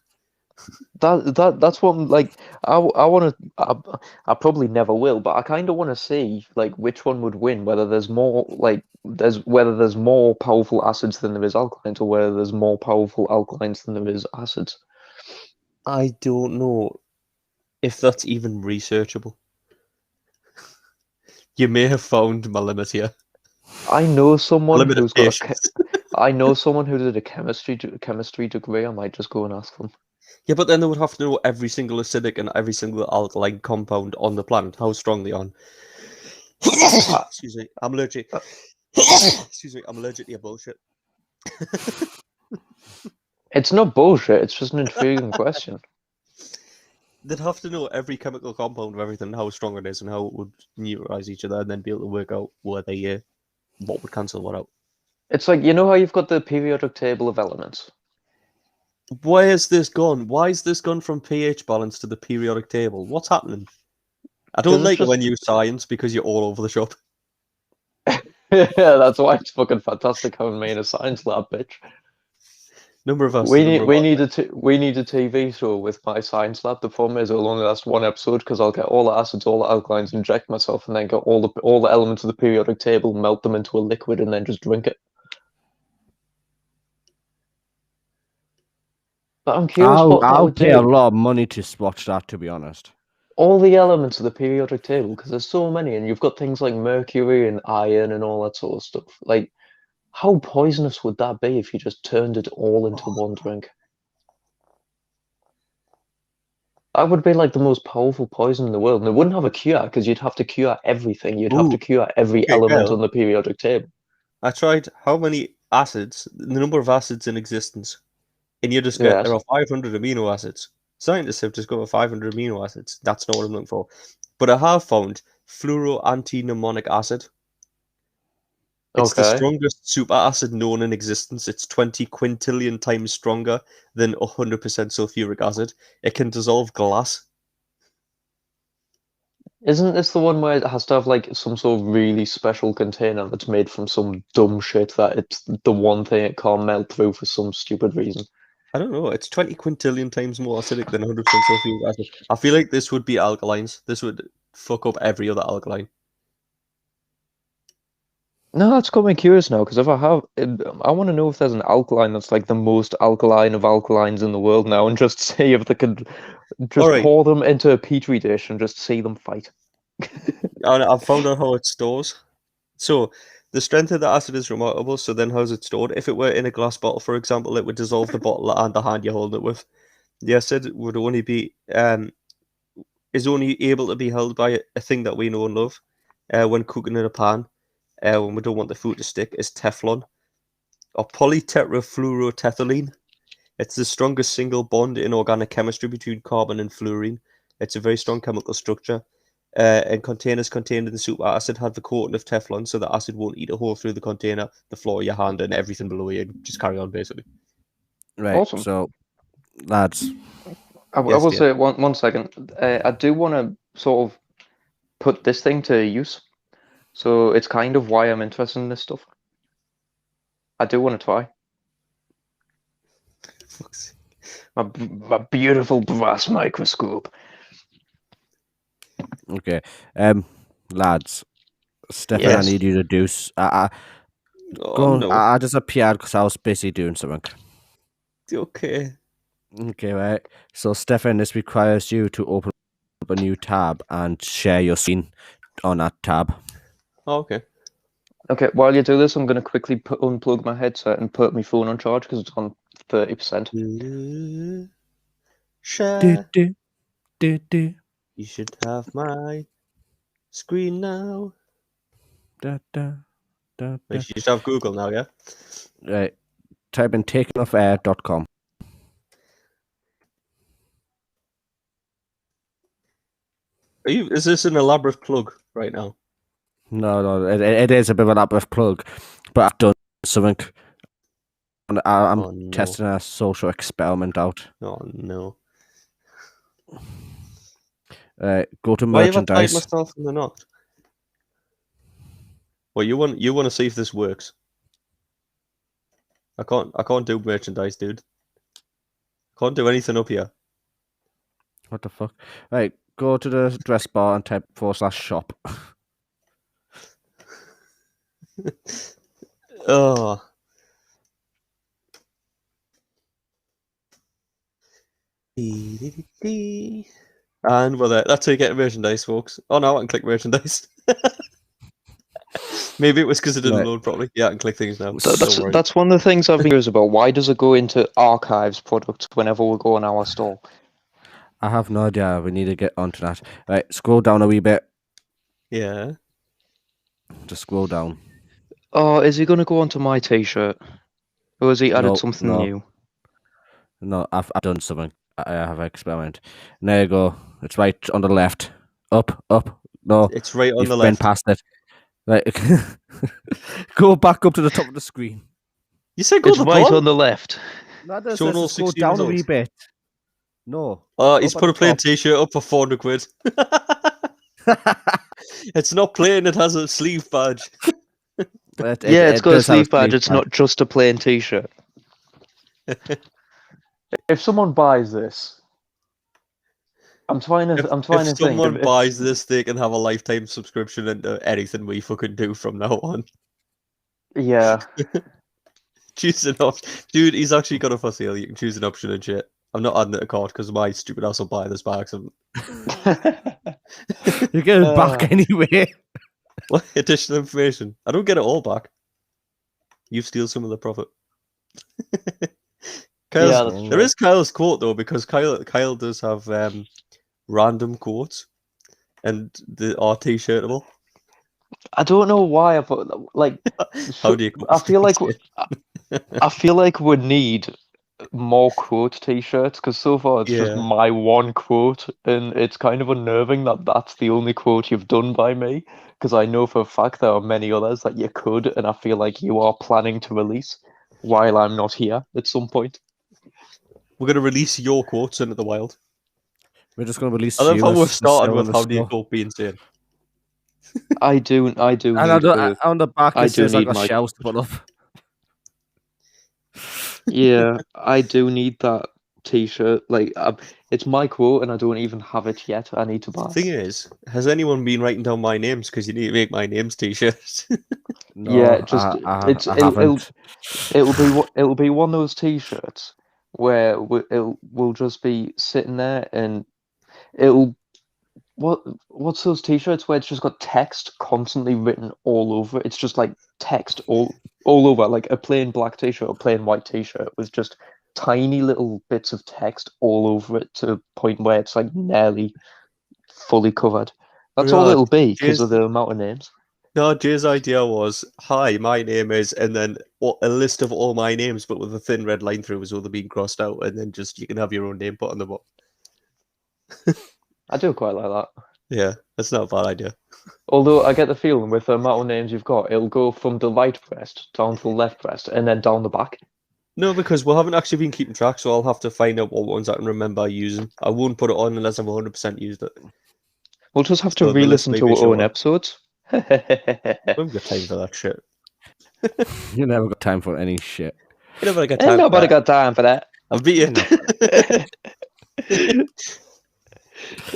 That's what like I want to I probably never will, but I kind of want to see like which one would win, whether there's more like there's more powerful acids than there is alkalines, or whether there's more powerful alkalines than there is acids. I don't know if that's even researchable. You may have found my limit here. I know someone Limit of who's got patience. I know someone who did a chemistry degree. I might just go and ask them. Yeah, but then they would have to know every single acidic and every single alkaline compound on the planet, how strong they are. Excuse me, I'm allergic. Excuse me, I'm allergic to your bullshit. It's not bullshit. It's just an intriguing question. They'd have to know every chemical compound of everything, how strong it is, and how it would neutralize each other, and then be able to work out where they what would cancel what out. It's like, you know how you've got the periodic table of elements? Where has this gone? Why has this gone from pH balance to the periodic table? What's happening? I don't 'Cause it's like it just when you use science because you're all over the shop. yeah, that's why it's fucking fantastic having me in a science lab, bitch. Number of us, number of We us. need we need a TV show with my science lab. The problem is it'll only last one episode because I'll get all the acids, all the alkalines, inject myself, and then get all the elements of the periodic table, melt them into a liquid, and then just drink it. But I'm curious what that I'll would pay a do. lot of money to watch that, to be honest. All the elements of the periodic table, because there's so many, and you've got things like mercury and iron and all that sort of stuff. Like, how poisonous would that be if you just turned it all into one drink? That would be like the most powerful poison in the world, and it wouldn't have a cure because you'd have to cure everything. You'd have Ooh, to cure every okay, element Kyle. on the periodic table. I tried how many acids, the number of acids in existence, and you just get Yes. there are 500 amino acids. Scientists have discovered 500 amino acids. That's not what I'm looking for. But I have found fluoroantimonic acid. It's the Okay. strongest superacid known in existence. It's 20 quintillion times stronger than 100% sulfuric acid. It can dissolve glass. Isn't this the one where it has to have like some sort of really special container that's made from some dumb shit that it's the one thing it can't melt through for some stupid reason? I don't know. It's 20 quintillion times more acidic than 100% sulfuric acid. I feel like this would be alkalines. This would fuck up every other alkaline. No, that's got me curious now because if I have, I want to know if there's an alkaline that's like the most alkaline of alkalines in the world now, and just see if they could just All right. pour them into a petri dish and just see them fight. And I've found out how it stores. So the strength of the acid is remarkable. So then, how's it stored? If it were in a glass bottle, for example, it would dissolve the bottle and the hand you're holding it with. The acid would only be is only able to be held by a thing that we know and love when cooking in a pan. When we don't want the food to stick, is Teflon or polytetrafluoroethylene. It's the strongest single bond in organic chemistry between carbon and fluorine. It's a very strong chemical structure. And containers contained in the superacid have the coating of Teflon, so the acid won't eat a hole through the container, the floor, your hand, and everything below you. Just carry on, basically. Right. Awesome. So, lads, I Yes, will dear. say one second. I do want to sort of put this thing to use. So it's kind of why I'm interested in this stuff. I do want to try. Fuck's My beautiful brass microscope. Okay. Lads, Stefan, I Yes. need you to do. Oh, Go on. no. I just appeared because I was busy doing something. Okay. Okay, right. So, Stefan, this requires you to open up a new tab and share your screen on that tab. Oh, okay. Okay, while you do this, I'm going to quickly unplug my headset and put my phone on charge because it's on 30%. Share. Do. You should have my screen now. Da. Wait, you should have Google now, yeah? Right. Type in takeoffair.com. Is this an elaborate plug right now? No, it is a bit of an elaborate plug, but I've done something. I'm Oh, no. testing a social experiment out. Oh, no. Go to Why have I tied merchandise. myself in the knot? Well, you want to see if this works. I can't do merchandise, dude. Can't do anything up here. What the fuck? Right, go to the address bar and type /shop. Oh. And well, that's how you get merchandise, folks. Oh no, I can click merchandise. Maybe it was because it didn't Right. load properly. Yeah, I can click things now. That's one of the things I've been curious about. Why does it go into archives products whenever we go on our store? I have no idea. We need to get onto that. Right, scroll down a wee bit. Yeah. Just scroll down. Oh, is he going to go onto my t-shirt? Or has he added No, something no. new? No, I've done something. I have an experiment. And there you go. It's right on the left. Up. No, It's right on you've the been left. past it. Right. Go back up to the top of the screen. You said go It's to the right bottom? on the left. No, this Showing all is go 16 down a wee results. bit. No. Oh, he's Up put at a plain the t-shirt up for 400 quid. top. It's not plain, it has a sleeve badge. It's got a does have sleeve badge. It's badge. not just a plain t-shirt. If someone buys this, I'm trying to If think. someone buys this, they can have a lifetime subscription into anything we fucking do from now on. Yeah. Choose an option. Dude, he's actually got it for sale. You can choose an option and shit. I'm not adding it to cart because my stupid ass will buy this by accident. You get it back anyway. What additional information? I don't get it all back. You steal some of the profit. Kyle's, Yeah, there is Kyle's quote though, because Kyle does have random quotes, and they are t-shirtable. I don't know why I put like. How do you? I feel like we need more quote t-shirts because so far it's just Yeah. my one quote, and it's kind of unnerving that that's the only quote you've done by me because I know for a fact there are many others that you could, and I feel like you are planning to release while I'm not here at some point. We're gonna release your quotes into the wild. We're just going to release I love you how as we're for starting sale with in the how do you store. go being insane. I do And I need don't, on the back I it do says I need got my- shelves to put up. yeah, I do need that t-shirt. Like, it's my quote, and I don't even have it yet. I need to buy. Thing is, has anyone been writing down my names? Because you need to make my names t-shirts. No, Yeah, just I it'll haven't. it'll be one of those t-shirts where we'll just be sitting there, and what's those t-shirts where it's just got text constantly written all over it? It's just like text all over, like a plain black t-shirt or plain white t-shirt with just tiny little bits of text all over it to a point where it's like nearly fully covered. That's all Yeah, it'll be because of Jason- the amount of names. No, Jay's idea was, hi, my name is, and then a list of all my names, but with a thin red line through as though they're being crossed out, and then just you can have your own name put on the bottom. I do quite like that. Yeah, that's not a bad idea. Although I get the feeling with the amount of names you've got, it'll go from the right breast down to the left breast and then down the back. No, because we haven't actually been keeping track, so I'll have to find out what ones I can remember using. I won't put it on unless I've 100% used it. We'll just have So to the list re-listen may to be our own shorter. episodes. I haven't got time for that shit. You never got time for any shit. You never got Ain't time for nobody that. got time for that. I'll beat you.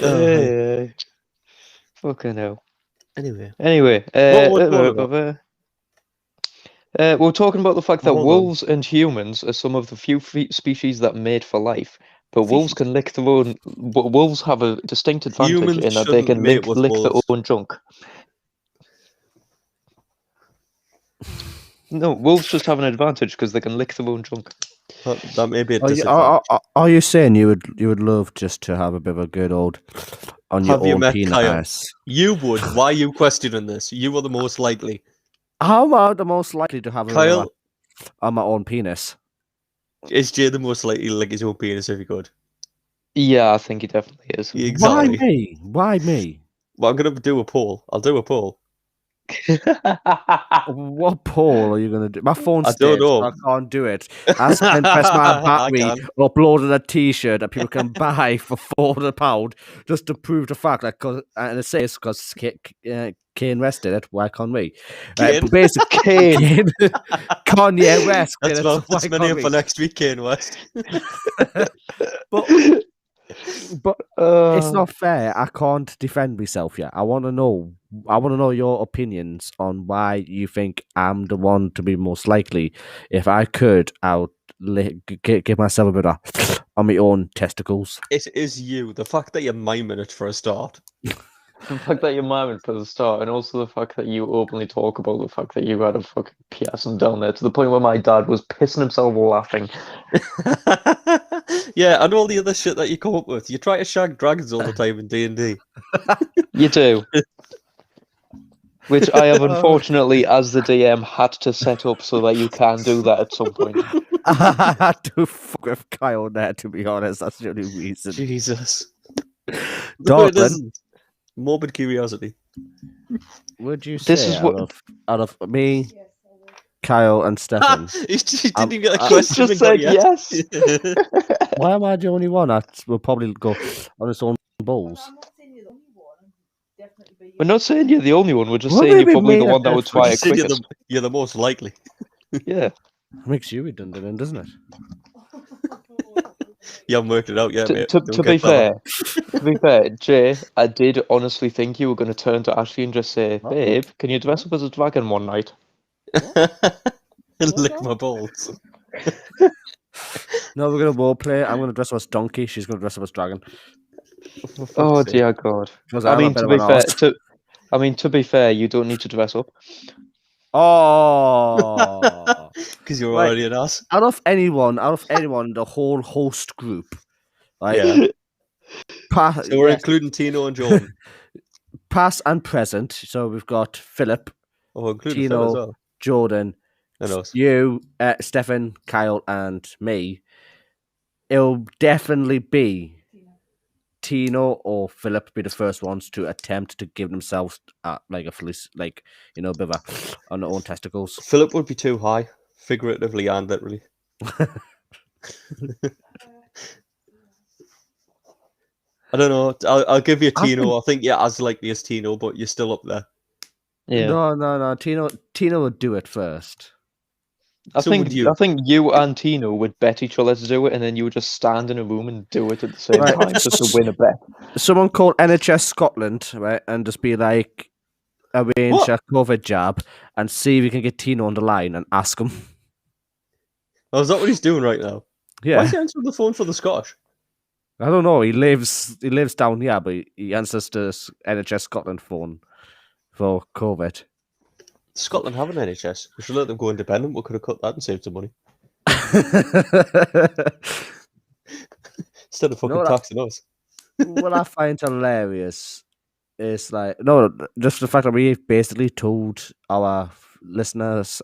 Oh, Fucking hell. anyway, Anyway, What we're talking we're talking about the fact that Hold on. wolves and humans are some of the few species that made for life. But wolves can lick their own. But wolves have a distinct advantage Humans in that they shouldn't can mate with lick their wolves. own junk. No, wolves just have an advantage because they can lick their own junk. That may be a Are you, disadvantage. are you saying you would love just to have a bit of a good old on your Have you own met Kyle? penis? You would. Why are you questioning this? You are the most likely. How am I the most likely to have a bit of Kyle, a, on my own penis? is Jay the most likely to lick his own penis if he could? Yeah, I think he definitely is. Why Exactly. me? Why me? Well, I'm going to do a poll. I'll do a poll. What poll are you gonna do? My phone's I don't dead, so know. I can't do it. I spent press my I battery can. uploading a T-shirt that people can buy for £400 just to prove the fact that and it says because Kane West did it, why can't we? Kane? But basically, Kane. Kanye West did That's it. So my why name can't for we? next week, Kane West. But it's not fair. I can't defend myself yet. I want to know. I want to know your opinions on why you think I'm the one to be most likely. If I could, I would give myself a bit of on my own testicles. It is you. The fact that you're miming it for a start. The fact that you're married for the start, and also the fact that you openly talk about the fact that you had a fucking PSM down there to the point where my dad was pissing himself laughing. Yeah, and all the other shit that you come up with. You try to shag dragons all the time in D&D. You do. Which I have unfortunately, as the DM, had to set up so that you can do that at some point. I had to fuck with Kyle there, to be honest. That's the only reason. Jesus. No, it Dalton, isn't. Morbid curiosity. would you This say is what- out of me, Yes, I will. Kyle, and Stefan, He didn't even get a I question. just and got said yes. why am I the only one that will probably go on its own balls? I'm not saying you're the only one. I'm definitely be We're not saying you're the only one. We're just What saying do you're you probably the mean one that at would this try point? it quickest. You're the most likely. Yeah. Makes you redundant, then, doesn't it? You haven't worked it out yet, mate. To Don't be get clever. fair, Jay, I did honestly think you were going to turn to Ashley and just say, "Babe, can you dress up as a dragon one night?" Lick my balls. No, we're gonna role play. I'm gonna dress up as donkey. She's gonna dress up as dragon. For fuck's Oh sake. dear God! Because I I'm a mean, bit to of be an fair, arse. to be fair, you don't need to dress up. Oh, Because you're Right. already an ass. out of anyone, the whole host group, right? Yeah. Pa- So we're yeah, including Tino and Jordan. past and present. So we've got Philip, Oh, including Tino, Phil as well. Jordan, And us. you, Stefan, Kyle, and me. It'll definitely be Tino or Philip be the first ones to attempt to give themselves like a felice, like bit of a on their own testicles. Philip would be too high, figuratively and literally. I don't know. I'll give you Tino. I think you're as likely as Tino, but you're still up there. Yeah, No. Tino would do it first. So would you. I think you and Tino would bet each other to do it, and then you would just stand in a room and do it at the same Right. time just to win a bet. Someone called NHS Scotland, right, and just be like, arrange What? a COVID jab and see if we can get Tino on the line and ask him. Oh, is that what he's doing right now? Why Yeah, is he answering the phone for the Scottish? I don't know. He lives down here, but he answers the NHS Scotland phone for COVID. Scotland have an NHS. We should let them go independent. We could have cut that and saved some money. Instead of fucking No, that- taxing us. What I find hilarious is just the fact that we've basically told our listeners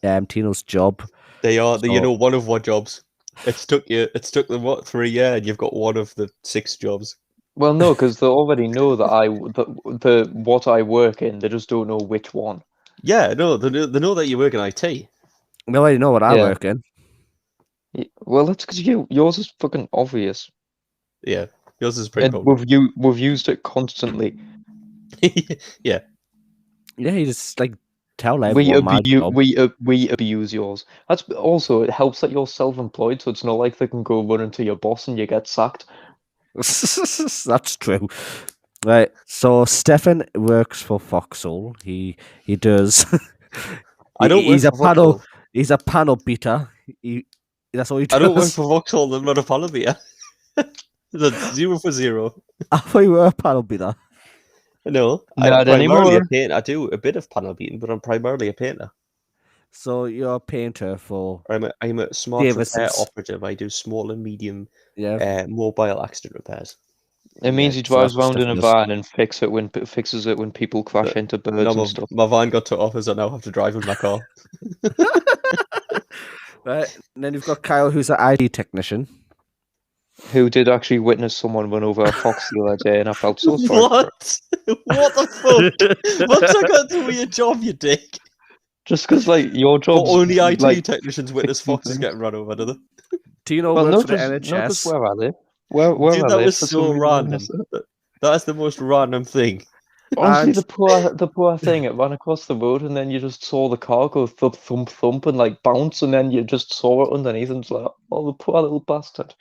Tino's job. They are, So- you know, one of what jobs. It's took them what 3 years, and you've got one of the 6 jobs. Well, no, because they already know that the what I work in. They just don't know which one. Yeah, no, they know that you work in IT. They already know what I Yeah. work in. Well, that's because yours is fucking obvious, Yeah, yours is pretty and public. we've used it constantly. Yeah, Yeah, he just tell We everyone my job. we abuse yours. That's also, it helps that you're self-employed, so it's not like they can go run into your boss and you get sacked. That's true. Right. So Stefan works for Foxhole. He does. I don't he's work a for panel. Vauxhall. He's a panel beater. That's all he does. I don't work for Vauxhall. I'm not a panel beater. That's 0 for 0. I thought you were a panel beater. No, Not I'm primarily a anymore. painter. I do a bit of panel beating, but I'm primarily a painter. So you're a painter for I'm a smart repair Davison's. operative. I do small and medium Yeah. mobile accident repairs. It means he So drives that's what around in a Stefan does. van and fixes it when people crash into birds No, and stuff. my van got took off as I now have to drive in my car. Right. And then you've got Kyle, who's an IT technician. Who did actually witness someone run over a fox the other day, and I felt so sorry for him. What? What the fuck? What's that got to do with your job, you dick? Just because, like, your But job's only IT like, technicians witness fixing foxes things. getting run over, do they? Tino Well, works not for the just not just NHS. where I live. Where Dude, I that live, was for so some reason, random. That's the most random thing. honestly, And- the poor thing, it ran across the road, and then you just saw the car go thump thump thump and like bounce, and then you just saw it underneath, and it's like, oh, the poor little bastard.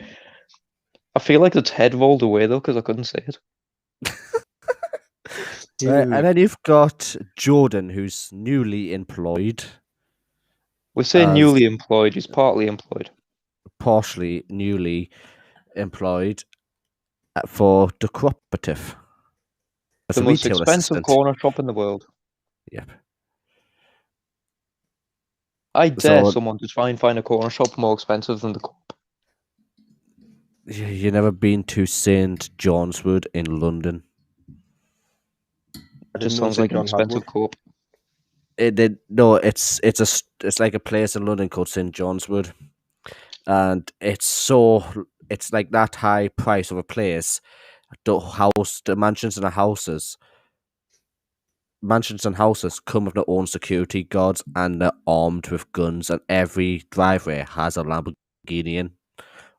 I feel like its head rolled away though, because I couldn't see it. Right, Dude. and then you've got Jordan, who's newly employed, We say As- newly employed. He's partly employed. partially newly employed for the cooperative. As The a most retail expensive assistant. corner shop in the world. Yep. I dare So- someone to try and find a corner shop more expensive than the Coop. You never been to St. John's Wood in London? I Just didn't know sounds St. like an John had expensive one. Coop. No, it's like a place in London called St. John's Wood, and it's like that high price of a place. The mansions and the houses come with their own security guards, and they're armed with guns, and every driveway has a Lamborghini in,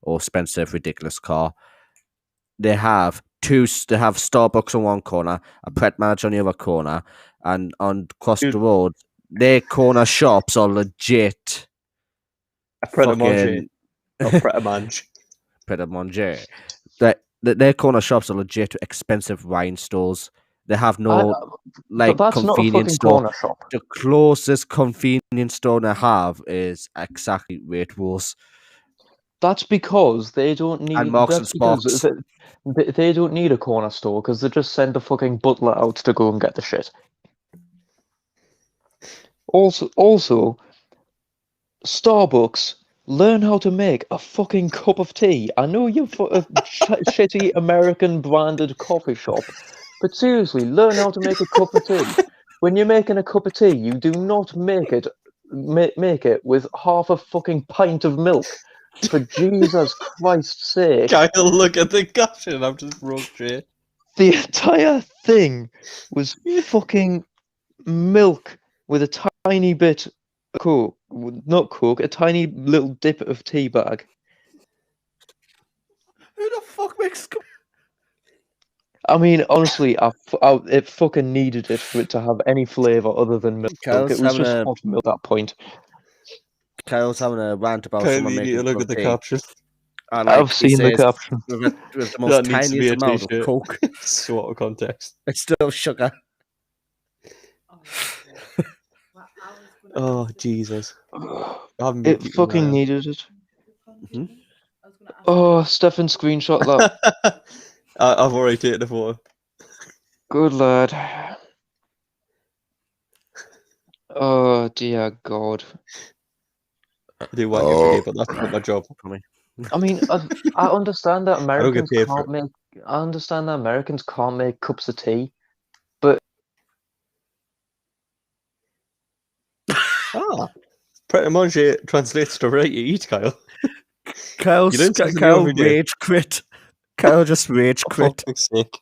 or expensive ridiculous car. They have Starbucks on one corner, a Pret Manager on the other corner, and across Dude. the road, their corner shops are legit. A Pret a Manger. Fucking A Pret a Mange. Pret a Manger. Their corner shops are legit expensive wine stores. They have no But that's not a convenience fucking store. corner shop. The closest convenience store they have is exactly Weight Wars. That's because they don't need. Marks That's and because Sparks. they don't need a corner store because they just send the fucking butler out to go and get the shit. Also, Starbucks, learn how to make a fucking cup of tea. I know you're a shitty American branded coffee shop, but seriously, learn how to make a cup of tea. When you're making a cup of tea, you do not make it with half a fucking pint of milk. For Jesus Christ's sake. Kyle, look at the caption. I've just wrote shit. The entire thing was fucking milk with a tiny bit of Coke. Not Coke, a tiny little dip of tea bag. Who the fuck makes? I mean, honestly, it fucking needed it for it to have any flavour other than milk. Kyle's It was having just a- hot milk at that point. Kyle's having a rant about Kyle, someone you need making to look at the tea. caption. And I've he seen the says, caption. with the most That needs to be tiniest a amount of t-shirt. Coke. So out of context. It's still sugar. Oh, Jesus. I haven't It been keeping fucking an eye on- needed it. Mhm. Oh, Stefan screenshot that. I've already taken a photo. Good lad. Oh dear God. I do wank every day, but that's not my job. I mean, I understand that don't get Americans paid for can't make. I understand that Americans can't make cups of tea, but Ah. Pret a Manger translates to right you eat, Kyle. Kyle You learn something new Kyle every day. rage quit. Kyle just rage For quit. fuck's sake.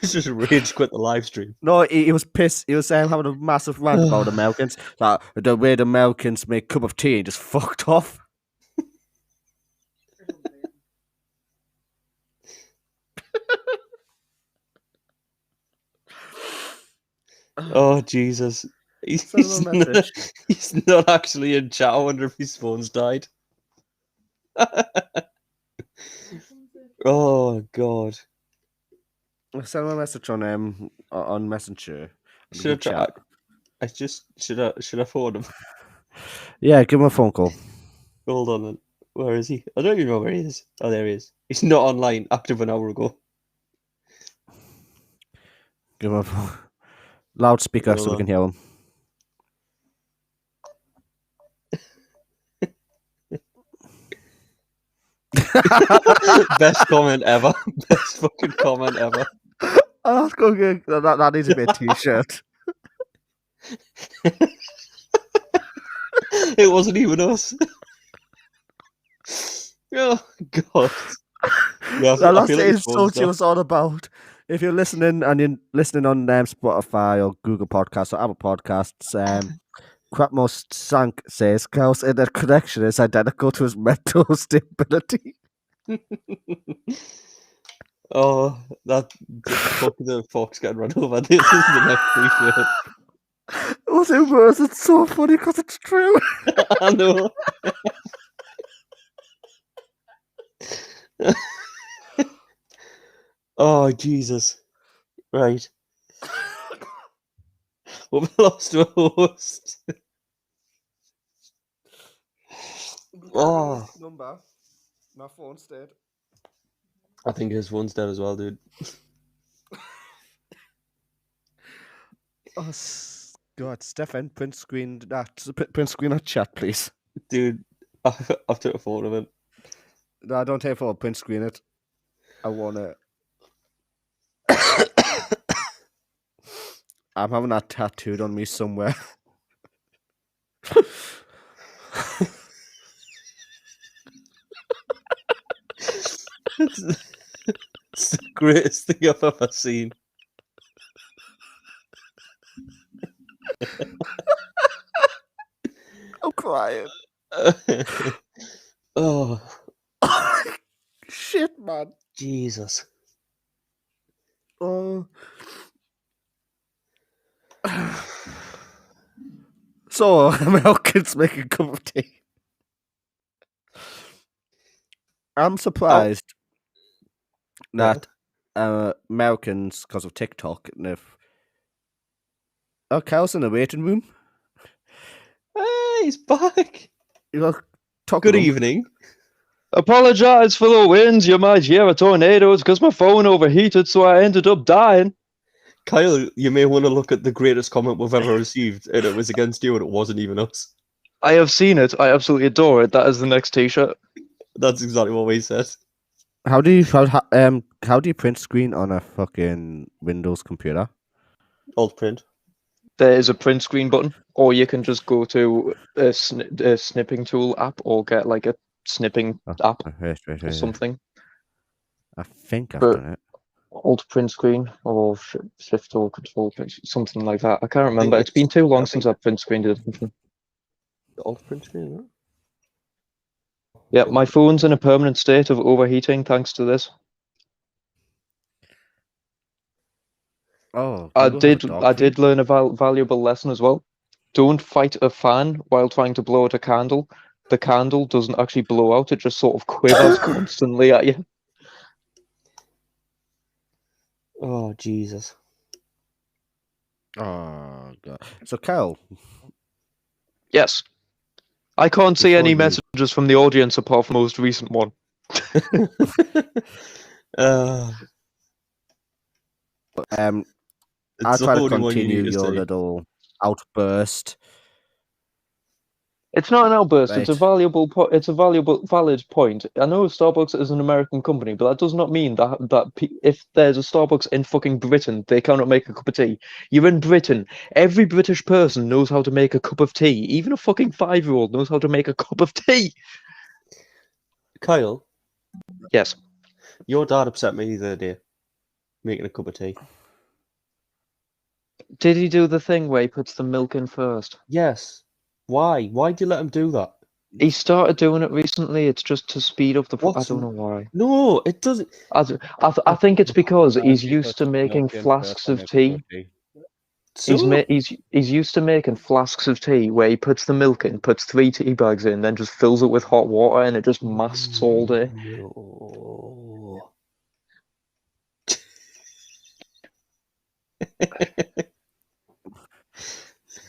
You just rage quit the live stream. No, he was pissed. He was having a massive rant about Americans. Like the way the Americans make cup of tea, he just fucked off. Oh Jesus! Send him a message. He's not actually in chat. I wonder if his phone's died. Oh God! Send him a message on Messenger. On the Should I group try? chat. Should I phone him? Yeah, give him a phone call. Hold on then. Where is he? I don't even know where he is. Oh, there he is. He's not online. Active an hour ago. Give him a loudspeaker so we Hold can hear him. Best comment ever. Best fucking comment ever. Oh, that's good. That needs to be a t-shirt. It wasn't even us. Oh God. Yeah, Well, I that's feel the like his phone's insult it died. was all about. If you're listening and you're listening on Spotify or Google Podcasts or Apple Podcasts, Quatmos Sank says Carl's internet connection is identical to his mental stability. Oh, that the fox getting run over. This is the next t-shirt. What's it worse? It's so funny because it's true. I know. Oh Jesus! Right, we've lost a host. Oh, Number. My phone's dead. I think his phone's dead as well, dude. Oh, God, Stefan, print screen that chat, please. Dude, I've took a photo of it. No, don't take a photo, print screen it. I want it. I'm having that tattooed on me somewhere. It's the greatest thing I've ever seen. I'm crying. Oh, Shit, man. Jesus. Oh. So, Americans make a cup of tea. I'm surprised that Americans, because of TikTok, and if Cal's in the waiting room, Hey, he's back. you know, talk Good to him. evening. Apologise for the winds. You might hear a tornado. It's because my phone overheated, so I ended up dying. Kyle, you may want to look at the greatest comment we've ever received, and it was against you, and it wasn't even us. I have seen it. I absolutely adore it. That is the next T-shirt. That's exactly what we said. How do you print screen on a fucking Windows computer? Alt print. There is a print screen button, or you can just go to a snipping tool app, or get like a snipping app or something. I think I've But- done it. Alt print screen or shift or control print, something like that. I can't remember. It's it's- been too I long think- since I've print screened it. The alt print screen, huh? Yeah, my phone's in a permanent state of overheating thanks to this. Oh, I Google has a dog feed. did learn a valuable lesson as well. Don't fight a fan while trying to blow out a candle. The candle doesn't actually blow out; it just sort of quivers constantly at you. Oh, Jesus. Oh god. So Cal, Yes, I can't see Before any you- messages from the audience apart from the most recent one. I'll it's the try to only one you continue need to your say. little outburst. It's not an outburst. It's a Right. valuable. It's a valid point. I know Starbucks is an American company, but that does not mean that if there's a Starbucks in fucking Britain, they cannot make a cup of tea. You're in Britain. Every British person knows how to make a cup of tea. Even a fucking 5-year-old knows how to make a cup of tea. Kyle, Yes. your dad upset me the other day making a cup of tea. Did he do the thing where he puts the milk in first? Yes. Why? Why'd you let him do that? He started doing it recently. It's just to speed up the. I What's- don't know why. No, it doesn't. I think it's because he's used to making flasks of tea. So He's used to making flasks of tea where he puts the milk in, puts 3 tea bags in, then just fills it with hot water, and it just masts all day. No.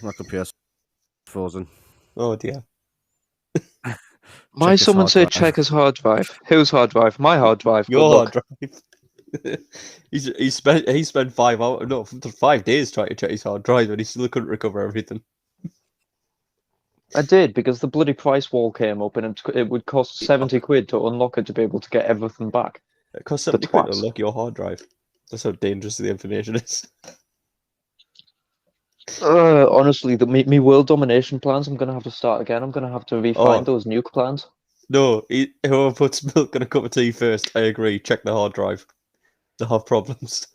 My computer's frozen. Oh dear. Why Check his someone hard say drive. check his hard drive? Whose hard drive? My hard drive. Good Your luck. hard drive. he spent 5 days trying to check his hard drive, and he still couldn't recover everything. I did, because the bloody price wall came up, and it would cost 70 quid to unlock it to be able to get everything back. It costs The 70 quid to twats. unlock your hard drive. That's how dangerous the information is. Honestly, me world domination plans, I'm going to have to start again. I'm going to have to refine Oh. those nuke plans. No, whoever puts milk in a cup of tea first, I agree. Check the hard drive. They have problems.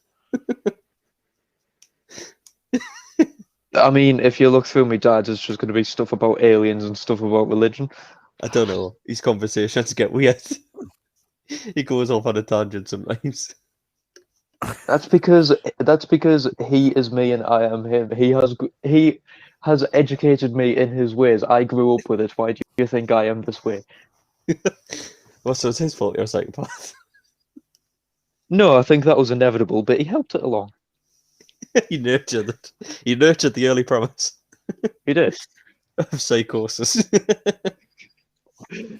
I mean, if you look through my dad's, it's just going to be stuff about aliens and stuff about religion. I don't know. His conversations get weird. He goes off on a tangent sometimes. That's because he is me and I am him. He has educated me in his ways. I grew up with it. Why do you think I am this way? Well, so it's his fault you're a psychopath. No, I think that was inevitable, but he helped it along. He nurtured it. He nurtured the early promise He did. of psychosis.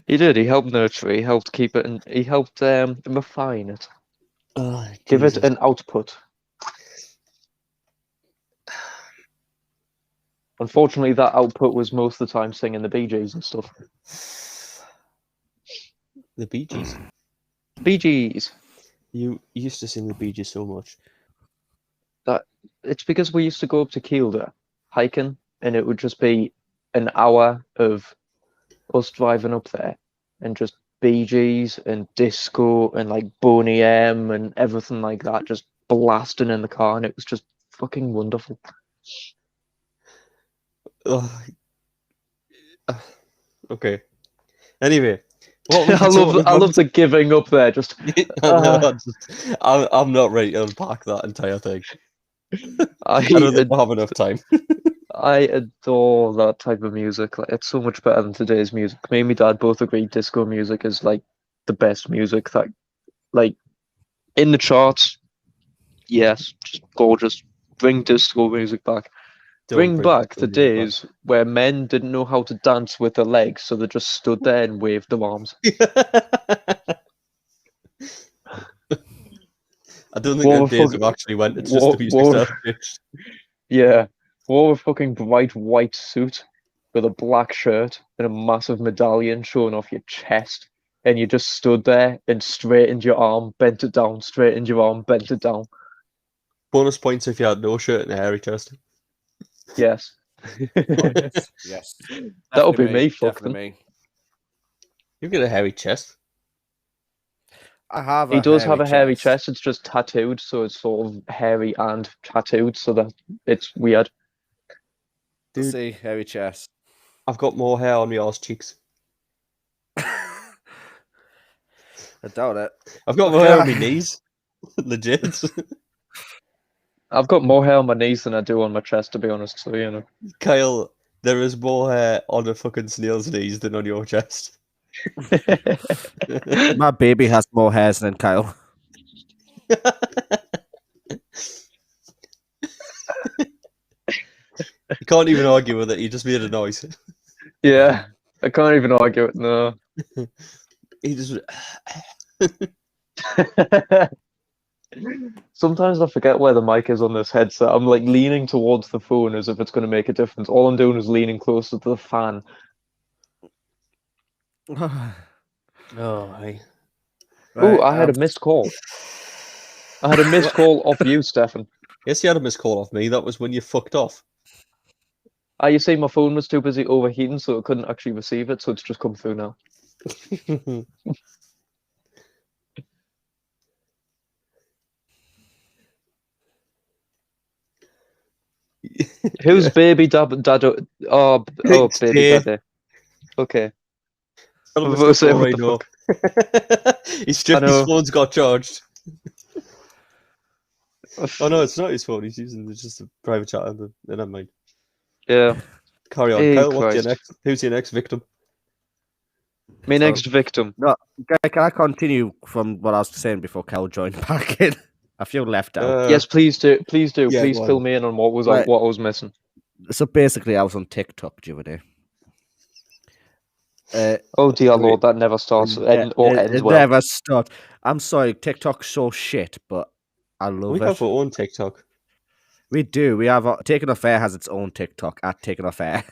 He did. He helped nurture it. He helped keep it, and he helped refine it. Oh, Give it Jesus. an output. Unfortunately, that output was most of the time singing the Bee Gees and stuff. The Bee Gees. Bee Gees. You used to sing the Bee Gees so much. It's because we used to go up to Kielder hiking, and it would just be an hour of us driving up there and just Bee Gees and disco and like Boney M and everything like that, just blasting in the car, and it was just fucking wonderful. Okay. Anyway, what we I can talk love the giving up there. Just I'm not ready to unpack that entire thing. I I don't think we'll have enough time. I adore that type of music. Like, it's so much better than today's music. Me and my dad both agree disco music is like the best music that, like, in the charts. Yes, just gorgeous. Bring disco music back. Don't Bring back disco the music back. days where men didn't know how to dance with their legs, so they just stood there and waved their arms. I don't think What them a days fuck- have actually went. It's just what- the music what- style changed. Yeah, wore a fucking bright white suit with a black shirt and a massive medallion showing off your chest, and you just stood there and straightened your arm, bent it down, straightened your arm, bent it down. Bonus points if you had no shirt and a hairy chest. Yes. Yes. That would be Definitely me, fuck Definitely me. You've got a hairy chest. I have. He does have a hairy chest. It's just tattooed, so it's sort of hairy and tattooed, so that it's weird. Dude. See, hairy chest. I've got more hair on my arse cheeks. I doubt it. I've got more hair on my knees. Legit. I've got more hair on my knees than I do on my chest, to be honest. So you know. Kyle, there is more hair on a fucking snail's knees than on your chest. My baby has more hairs than Kyle. You can't even argue with it. You just made a noise. Yeah, I can't even argue it. No. He just. Sometimes I forget where the mic is on this headset. I'm like leaning towards the phone as if it's going to make a difference. All I'm doing is leaning closer to the fan. Oh, hey. Oh, I had a missed call. I had a missed call off you, Stefan. Yes, you had a missed call off me. That was when you fucked off. You see, my phone was too busy overheating, so it couldn't actually receive it, so it's just come through now. Who's baby dad? Oh, It's baby Dave. daddy. Okay. Tell him I it's was the gonna say, phone what right the now. His I know. phone's got charged. Oh no, it's not his phone. He's using it's just a private chat. Never mind. Yeah. Carry on, Hey, Kyle. What's your Christ. next? Who's your next victim? My So- next victim. No, can I continue from what I was saying before Cal joined back in? I feel left out. Yes, please do. Please do. yeah, Please go fill on. me in on what was Right. what I was missing. So basically, I was on TikTok the other day. Oh dear Wait. Lord, that never starts or ends It well. never stopped. I'm sorry, TikTok's so shit, but I love We it. have our own TikTok, We do. We have Taken Off Air has its own TikTok at Taken Off Air.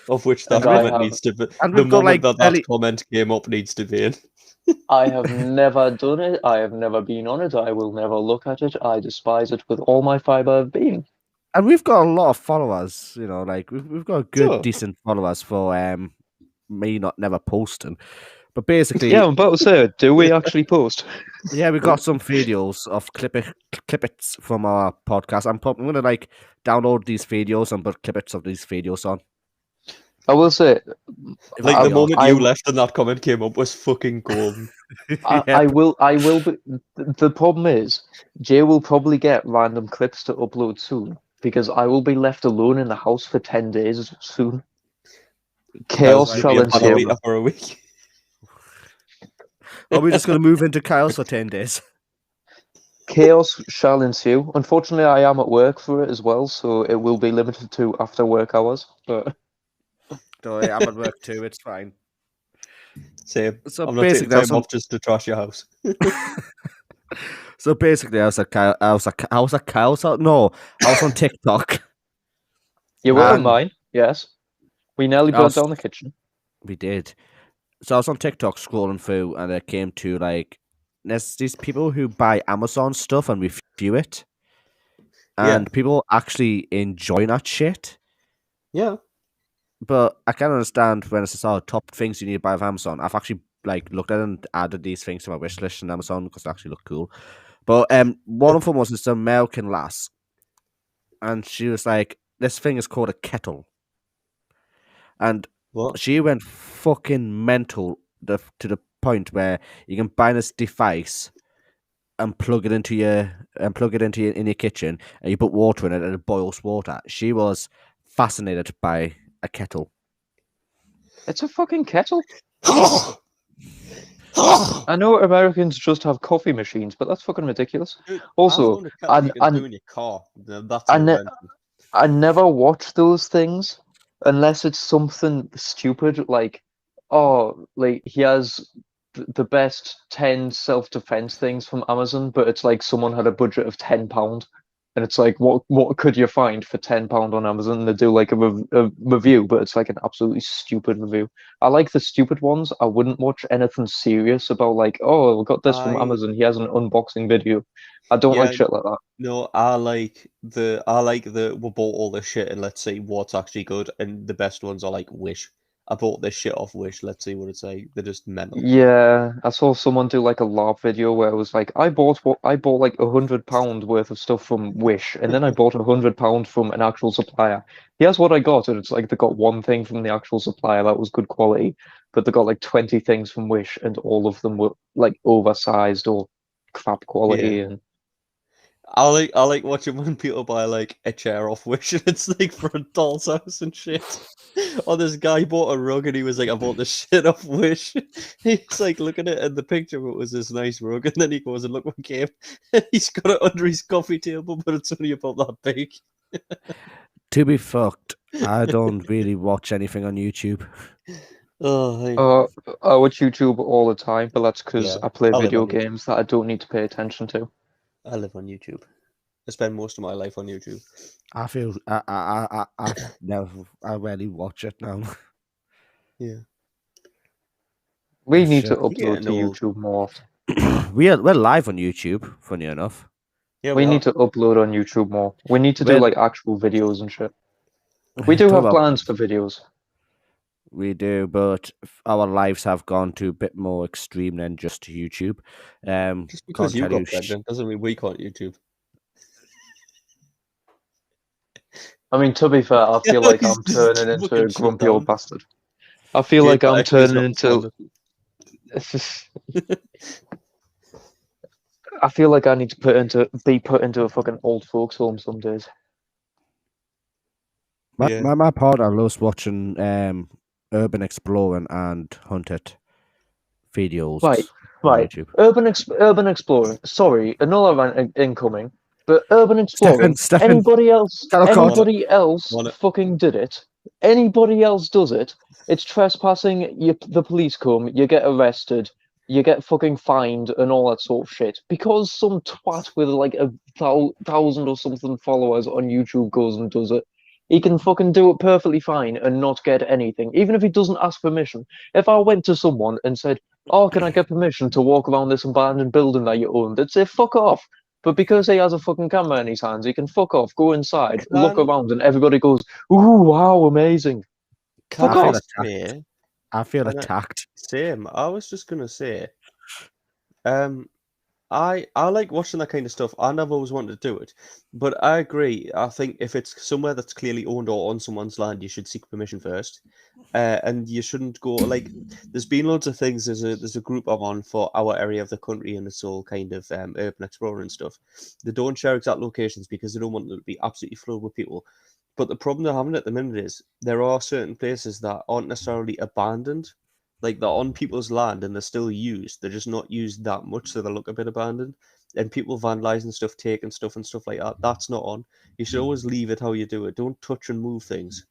of which that And I comment have- needs to be. and The we've got, moment like, that Ellie- comment came up needs to be in. I have never done it. I have never been on it. I will never look at it. I despise it with all my fiber of being. And we've got a lot of followers. You know, like we've got good, Sure. decent followers for me not never posting. But basically, Yeah, I'm about to say, do we actually post? yeah, we got some videos of clippets from our podcast. I'm gonna like download these videos and put clippets of these videos on. I will say, Like I- the moment I- you left and that comment came up was fucking golden. I will be. The problem is, Jay will probably get random clips to upload soon because I will be left alone in the house for 10 days soon. Chaos Kyle's shall gonna be a ensue. panameter for a week. Are we just gonna move into Kyle's for 10 days? Chaos shall ensue. Unfortunately, I am at work for it as well, so it will be limited to after work hours. But Don't worry, I'm at work too. It's fine. Same. So I'm not taking basically, I was time on, off just to trash your house. so basically, I was at Kyle's house. No, I was on TikTok. you were And- mine, yes. We nearly I burnt was- down the kitchen. We did. So I was on TikTok scrolling through, and I came to like there's these people who buy Amazon stuff and review it, Yeah. and people actually enjoy that shit. Yeah. But I can understand when it says, "Oh, top things you need to buy off Amazon." I've actually like looked at it and added these things to my wish list on Amazon because they actually look cool. But one of them was this American lass, and she was like, "This thing is called a kettle," and What? she went fucking mental to the point where you can buy this device and plug it into in your kitchen, and you put water in it and it boils water. She was fascinated by a kettle. It's a fucking kettle. I know Americans just have coffee machines, but that's fucking ridiculous. Also, you and- can and- do in your car. That's and invention. I never watch those things unless it's something stupid like, oh, like he has the best 10 self-defense things from Amazon, but it's like someone had a budget of £10. And it's like, what could you find for £10 on Amazon? And they do like a review, but it's like an absolutely stupid review. I like the stupid ones. I wouldn't watch anything serious about like, oh, I got this from I- Amazon. He has an unboxing video. I don't like Yeah. shit like that. No, I like the we bought all this shit and let's see what's actually good. And the best ones are like Wish. I bought this shit off Wish. Let's see what it's like. They're just mental. Yeah, I saw someone do like a LARP video where it was like, I bought like £100 worth of stuff from Wish, and then I bought £100 from an actual supplier. Here's what I got, and it's like they got one thing from the actual supplier that was good quality, but they got like 20 things from Wish, and all of them were like oversized or crap quality. Yeah. And I like watching when people buy like a chair off Wish and it's like for a doll's house and shit. Or this guy bought a rug and he was like, I bought this shit off Wish. He's like looking at it and the picture of it was this nice rug, and then he goes and look what came. He's got it under his coffee table, but it's only about that big. To be fucked, I don't really watch anything on YouTube. Oh, hey. I watch YouTube all the time, but that's because Yeah, I play I live video on YouTube. games that I don't need to pay attention to. I live on YouTube. I spend most of my life on YouTube. I feel I rarely watch it now. Yeah. We Oh, need to shit. upload Getting to old. YouTube more often. we're live on YouTube. Funny enough, Yeah, We need to upload on YouTube more. We need to do Well- like actual videos and shit. We do have plans for videos. We do, but our lives have gone to a bit more extreme than just YouTube. Just because can't you tell got you pregnant doesn't mean we can't YouTube. I mean, to be fair, I feel like He's I'm just turning into a fucking shut grumpy old down. bastard. I feel Yeah, like but I'm actually he's turning not into. responding. I feel like I need to be put into a fucking old folks home some days. Yeah. My partner loves watching urban exploring and hunted videos Right, on right. YouTube. Urban exploring. Sorry, another rant incoming. But urban exploring. Stefan, Anybody else? Shadow Card. Anybody else Want it. fucking did it? Anybody else does it? It's trespassing. The police come. You get arrested. You get fucking fined and all that sort of shit because some twat with like 1,000 or something followers on YouTube goes and does it. He can fucking do it perfectly fine and not get anything, even if he doesn't ask permission. If I went to someone and said, "Oh, can I get permission to walk around this abandoned building that you own?" They'd say, "Fuck off." But because he has a fucking camera in his hands, he can fuck off, go inside, look Can- around, and everybody goes, "Ooh, wow, amazing." Can Fuck I off. say, I feel Can I- attacked. same. I was just gonna say, I like watching that kind of stuff. I never always wanted to do it, but I agree. I think if it's somewhere that's clearly owned or on someone's land, you should seek permission first, and you shouldn't go like. There's been loads of things. There's a group I'm on for our area of the country, and it's all kind of urban explorer and stuff. They don't share exact locations because they don't want them to be absolutely filled with people. But the problem they're having at the minute is there are certain places that aren't necessarily abandoned. Like they're on people's land and they're still used. They're just not used that much, so they look a bit abandoned. And people vandalizing stuff, taking stuff and stuff like that. That's not on. You should always leave it how you do it. Don't touch and move things.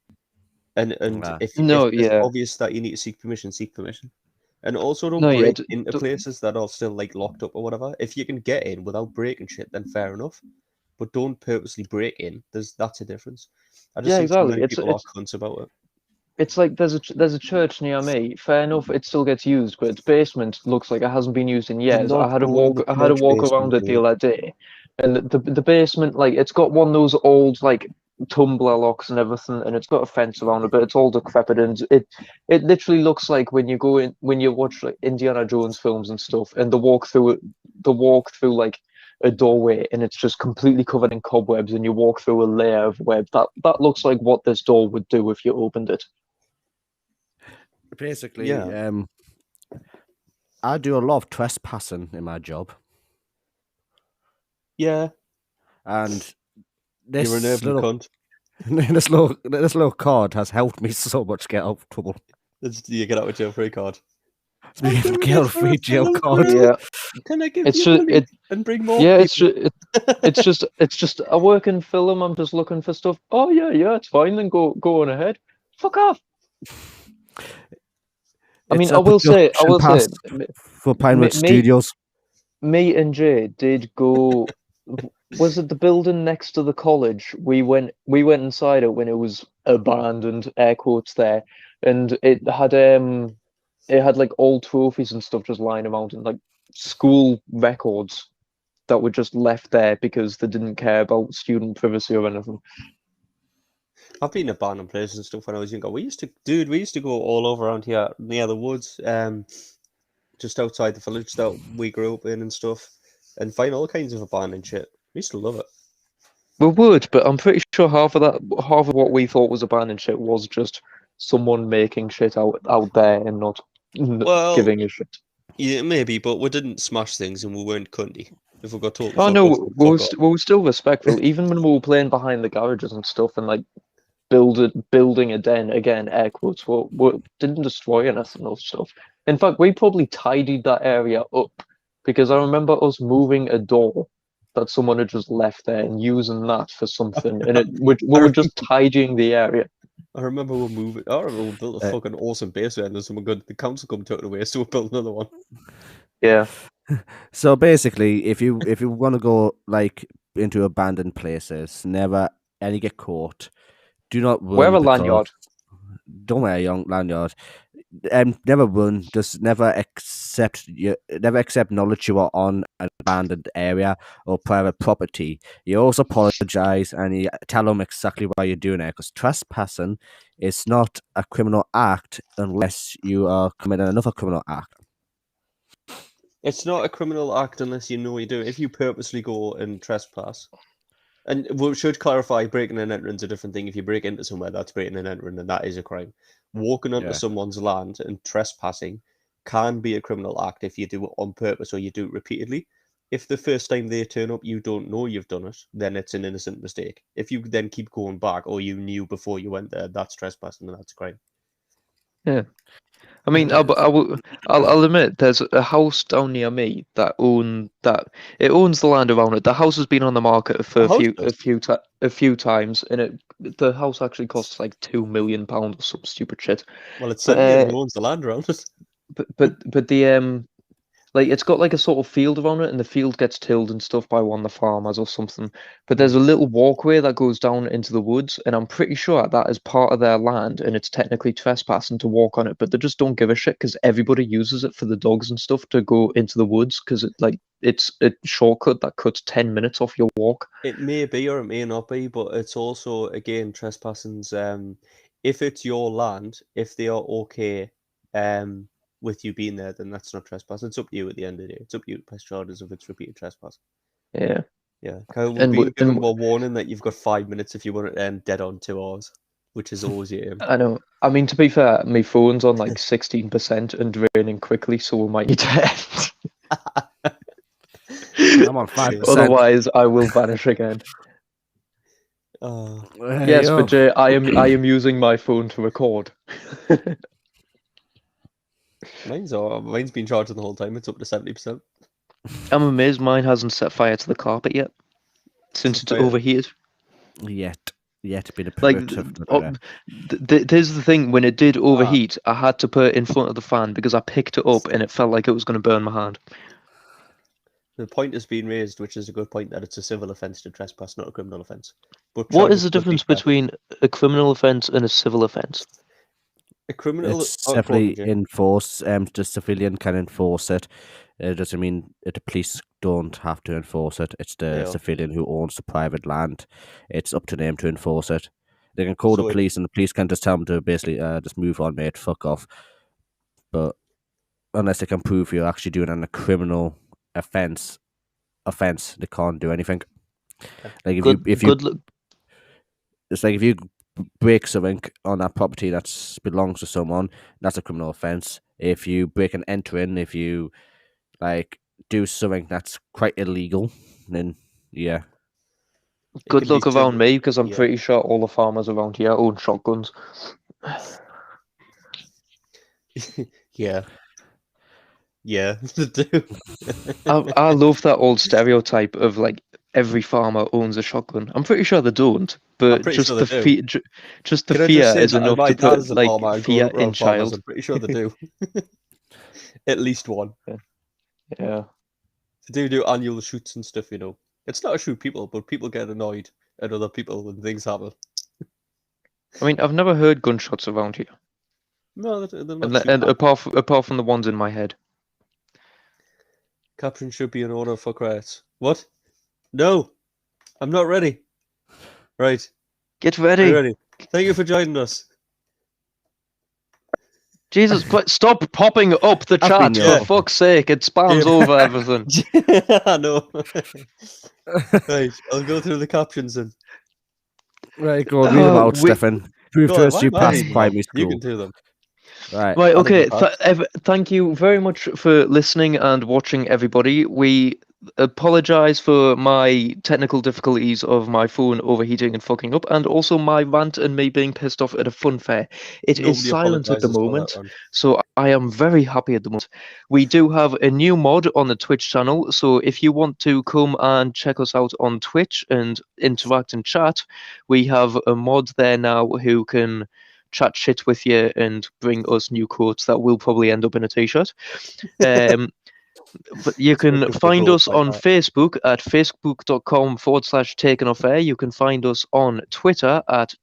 And Ah. if No, it's yeah. obvious that you need to seek permission, seek permission. And also don't No, yeah, break into places that are still like locked up or whatever. If you can get in without breaking shit, then fair enough. But don't purposely break in. That's a difference. I just Yeah, think so exactly. many people are cunts about it. It's like there's a church near me. Fair enough, it still gets used, but its basement looks like it hasn't been used in years. not going in the I had to church walk basement, around it the mate. other day, and the basement, like, it's got one of those old like tumbler locks and everything, and it's got a fence around it, but it's all decrepit, and it literally looks like when you go in, when you watch like Indiana Jones films and stuff, and the walk through like a doorway, and it's just completely covered in cobwebs, and you walk through a layer of web. That looks like what this door would do if you opened it. Basically, Yeah. I do a lot of trespassing in my job, Yeah, and this you're an urban little cunt. this little card has helped me so much get out of trouble. You get out of jail free card. Get out of free jail card. Yeah. Can I give It's you just money and bring more Yeah, people? it's just I work in film. I'm just looking for stuff. Oh yeah, it's fine. Then go on ahead. Fuck off. I mean, It's I a will say, production pass for Pinewood me- Studios. me and Jay did go. Was it the building next to the college? We went inside it when it was abandoned, air quotes there, and it had like old trophies and stuff just lying around and like school records that were just left there because they didn't care about student privacy or anything. I've been in abandoned places and stuff when I was younger. We used to go all over around here near the woods, just outside the village that we grew up in and stuff, and find all kinds of abandoned shit. We used to love it. We would, but I'm pretty sure half of what we thought was abandoned shit was just someone making shit out there and not Well, giving a shit. Yeah, maybe, but we didn't smash things and we weren't cunty. If we got told to Oh fuck no, off, we'd fuck off. we were still respectful, even when we were playing behind the garages and stuff, and like building a den again, air quotes. We didn't destroy anything or stuff. In fact, we probably tidied that area up because I remember us moving a door that someone had just left there and using that for something, and we were just tidying the area. I remember we built a fucking awesome base there, and then the council come took it away, so we built another one. Yeah. So basically, if you want to go like into abandoned places, never any get caught. Do not run. Wear a because- lanyard. Don't wear a young lanyard. Never run. Just never accept knowledge you are on an abandoned area or private property. You also apologize and you tell them exactly why you're doing it. Because trespassing is not a criminal act unless you are committing another criminal act. It's not a criminal act unless you know you do it. If you purposely go and trespass, and we should clarify, breaking and entering is a different thing. If you break into somewhere, that's breaking and entering, and that is a crime. Walking onto Yeah. someone's land and trespassing can be a criminal act if you do it on purpose or you do it repeatedly. if the first time they turn up you don't know you've done it, then it's an innocent mistake. If you then keep going back, or you knew before you went there, that's trespassing and that's a crime. I mean, I'll admit there's a house down near me that owns the land around it. The house has been on the market for a few times, and the house actually costs like £2 million or some stupid shit. Well, it's But, certainly who owns the land around it. but the like it's got like a sort of field around it, and the field gets tilled and stuff by one of the farmers or something. But there's a little walkway that goes down into the woods, and I'm pretty sure that is part of their land, and it's technically trespassing to walk on it. But they just don't give a shit because everybody uses it for the dogs and stuff to go into the woods because it's a shortcut that cuts 10 minutes off your walk. It may be or it may not be, but it's also again trespassing's. If it's your land, if they are okay, with you being there, then that's not trespassing. It's up to you at the end of the day. It's up to you to press charges if it's repeated trespass. Yeah. Yeah, Kyle, we've And been w- given and a warning that you've got 5 minutes if you want it to end dead on 2 hours, which is always your aim. I know. I mean, to be fair, my phone's on like 16% and draining quickly, so we might need to end. I'm on 5%. Otherwise, I will vanish again. Yes, but Jay, I am using my phone to record. Mine's been charging the whole time. It's up to 70%. I'm amazed mine hasn't set fire to the carpet yet, since it's Fire. overheated. Yet been a Like, productive. there's the thing, when it did overheat, I had to put it in front of the fan because I picked it up and it felt like it was going to burn my hand. The point has been raised, which is a good point, that it's a civil offence to trespass, not a criminal offence. But What charges is the could be difference pressed. between a criminal offence and a civil offence? A criminal? It's oh, definitely go on, Jay. enforced. The civilian can enforce it. It doesn't mean that the police don't have to enforce it. It's the Yeah. civilian who owns the private land. It's up to them to enforce it. They can call So the police, and the police can just tell them to basically just move on, mate, fuck off. But unless they can prove you're actually doing a criminal offence, they can't do anything. Like if you it's like if you break something on that property that belongs to someone, that's a criminal offence. If you break and enter in, if you like do something that's quite illegal, then yeah. Good can be luck around civil. me, because I'm Yeah. pretty sure all the farmers around here own shotguns. Yeah. Yeah, they do. I love that old stereotype of like every farmer owns a shotgun. I'm pretty sure they don't, but pretty just sure the they do. just the Can I fear just say is that enough my to dad put is a like farmer, I grew fear up in around farmers, child. I'm pretty sure they do. At least one. Yeah. They do annual shoots and stuff, you know. It's not to shoot people, but people get annoyed at other people when things happen. I mean, I've never heard gunshots around here, No, they're not and shooting. apart from the ones in my head. Caption should be in order for credits. What? No, I'm not ready. Right, Get are ready. you ready? Thank you for joining us. Jesus, stop popping up the I've chat, been for there. fuck's sake. It spams Yeah. over everything. I know. Right, I'll go through the captions then. Right, go on, read them out, we- Stefan. Prove Go to on, us why you am I passed reading them? primary You school. can do them. Right. Right, I think okay. we've Thank you very much for listening and watching, everybody. We apologize for my technical difficulties of my phone overheating and fucking up, and also my rant and me being pissed off at a fun fair. It is Nobody silent at the apologises for that moment, one. so I am very happy at the moment. We do have a new mod on the Twitch channel, so if you want to come and check us out on Twitch and interact and chat, we have a mod there now who can chat shit with you and bring us new quotes that will probably end up in a t-shirt. But you can Especially if they find go us up like on that. Facebook at facebook.com/takeonofair. You can find us on Twitter at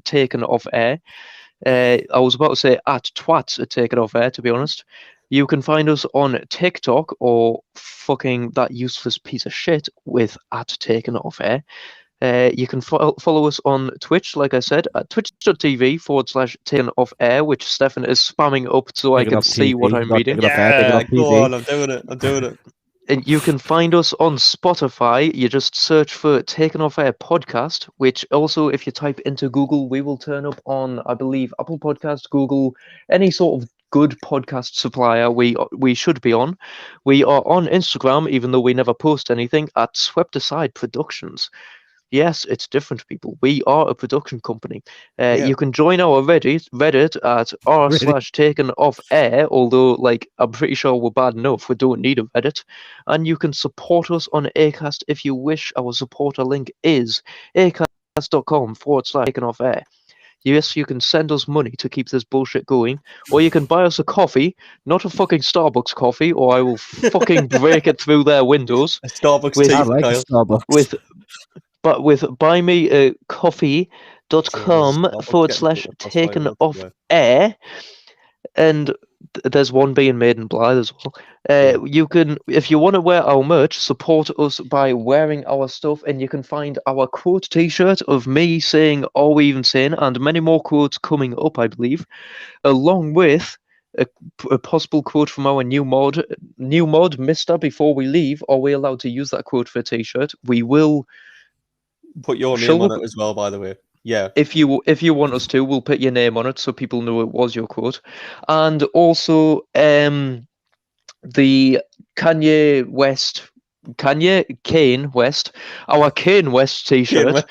takeonofair. I was about to say at twats at takeonofair, to be honest. You can find us on TikTok or fucking that useless piece of shit with at takeonofair. You can follow us on Twitch, like I said, at twitch.tv/takeonofair, which Stefan is spamming up so I Taken can off see what TV, I'm not reading. taken off air, taken Yeah, off go TV. on, I'm doing it. And you can find us on Spotify. You just search for Taken Off Air Podcast, which also, if you type into Google, we will turn up on, I believe, Apple Podcasts, Google, any sort of good podcast supplier we should be on. We are on Instagram, even though we never post anything, at Swept Aside Productions. Yes, it's different, people. We are a production company. Yeah. You can join our Reddit at r/taken-off-air, although, like, I'm pretty sure we're bad enough. We don't need a Reddit. And you can support us on Acast if you wish. Our supporter link is acast.com/taken-off-air. Yes, you can send us money to keep this bullshit going, or you can buy us a coffee, not a fucking Starbucks coffee, or I will fucking break it through their windows. A Starbucks With- tea, I like Kyle. Starbucks. With buymeacoffee.com /taken off air, and there's one being made in Blythe as well. You can, if you want to wear our merch, support us by wearing our stuff, and you can find our quote t-shirt of me saying "Are we even sane?" and many more quotes coming up, I believe, along with a possible quote from our new mod, Mister. Before we leave, are we allowed to use that quote for a t-shirt? We will. Put your Shall name on we- it as well, by the way. Yeah. If you want us to, we'll put your name on it so people know it was your quote. And also the Kane West, our Kane West t-shirt. West.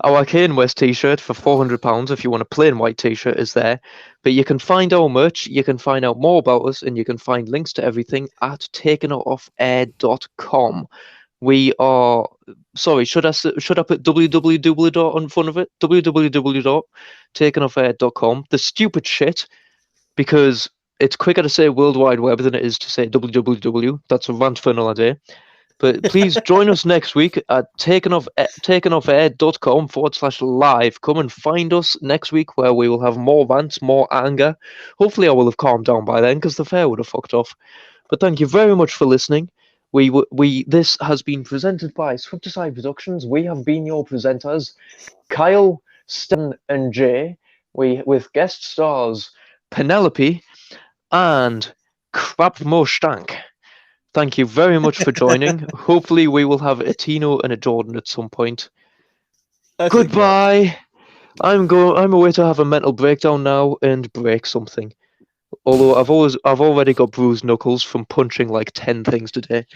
Our Kane West t-shirt for £400 if you want a plain white t-shirt is there. But you can find our merch, you can find out more about us, and you can find links to everything at takenoffair.com. We are, sorry, should I put www on front of it? www.takenoffair.com. The stupid shit, because it's quicker to say World Wide Web than it is to say www. That's a rant for another day. But please join us next week at takenoffair.com /live. Come and find us next week where we will have more rants, more anger. Hopefully I will have calmed down by then because the fair would have fucked off. But thank you very much for listening. This has been presented by Swept Aside Productions. We have been your presenters, Kyle, Stan, and Jay. With guest stars Penelope and Crab Mo Stank. Thank you very much for joining. Hopefully we will have a Tino and a Jordan at some point. Goodbye. I'm away to have a mental breakdown now and break something. Although I've already got bruised knuckles from punching like 10 things today.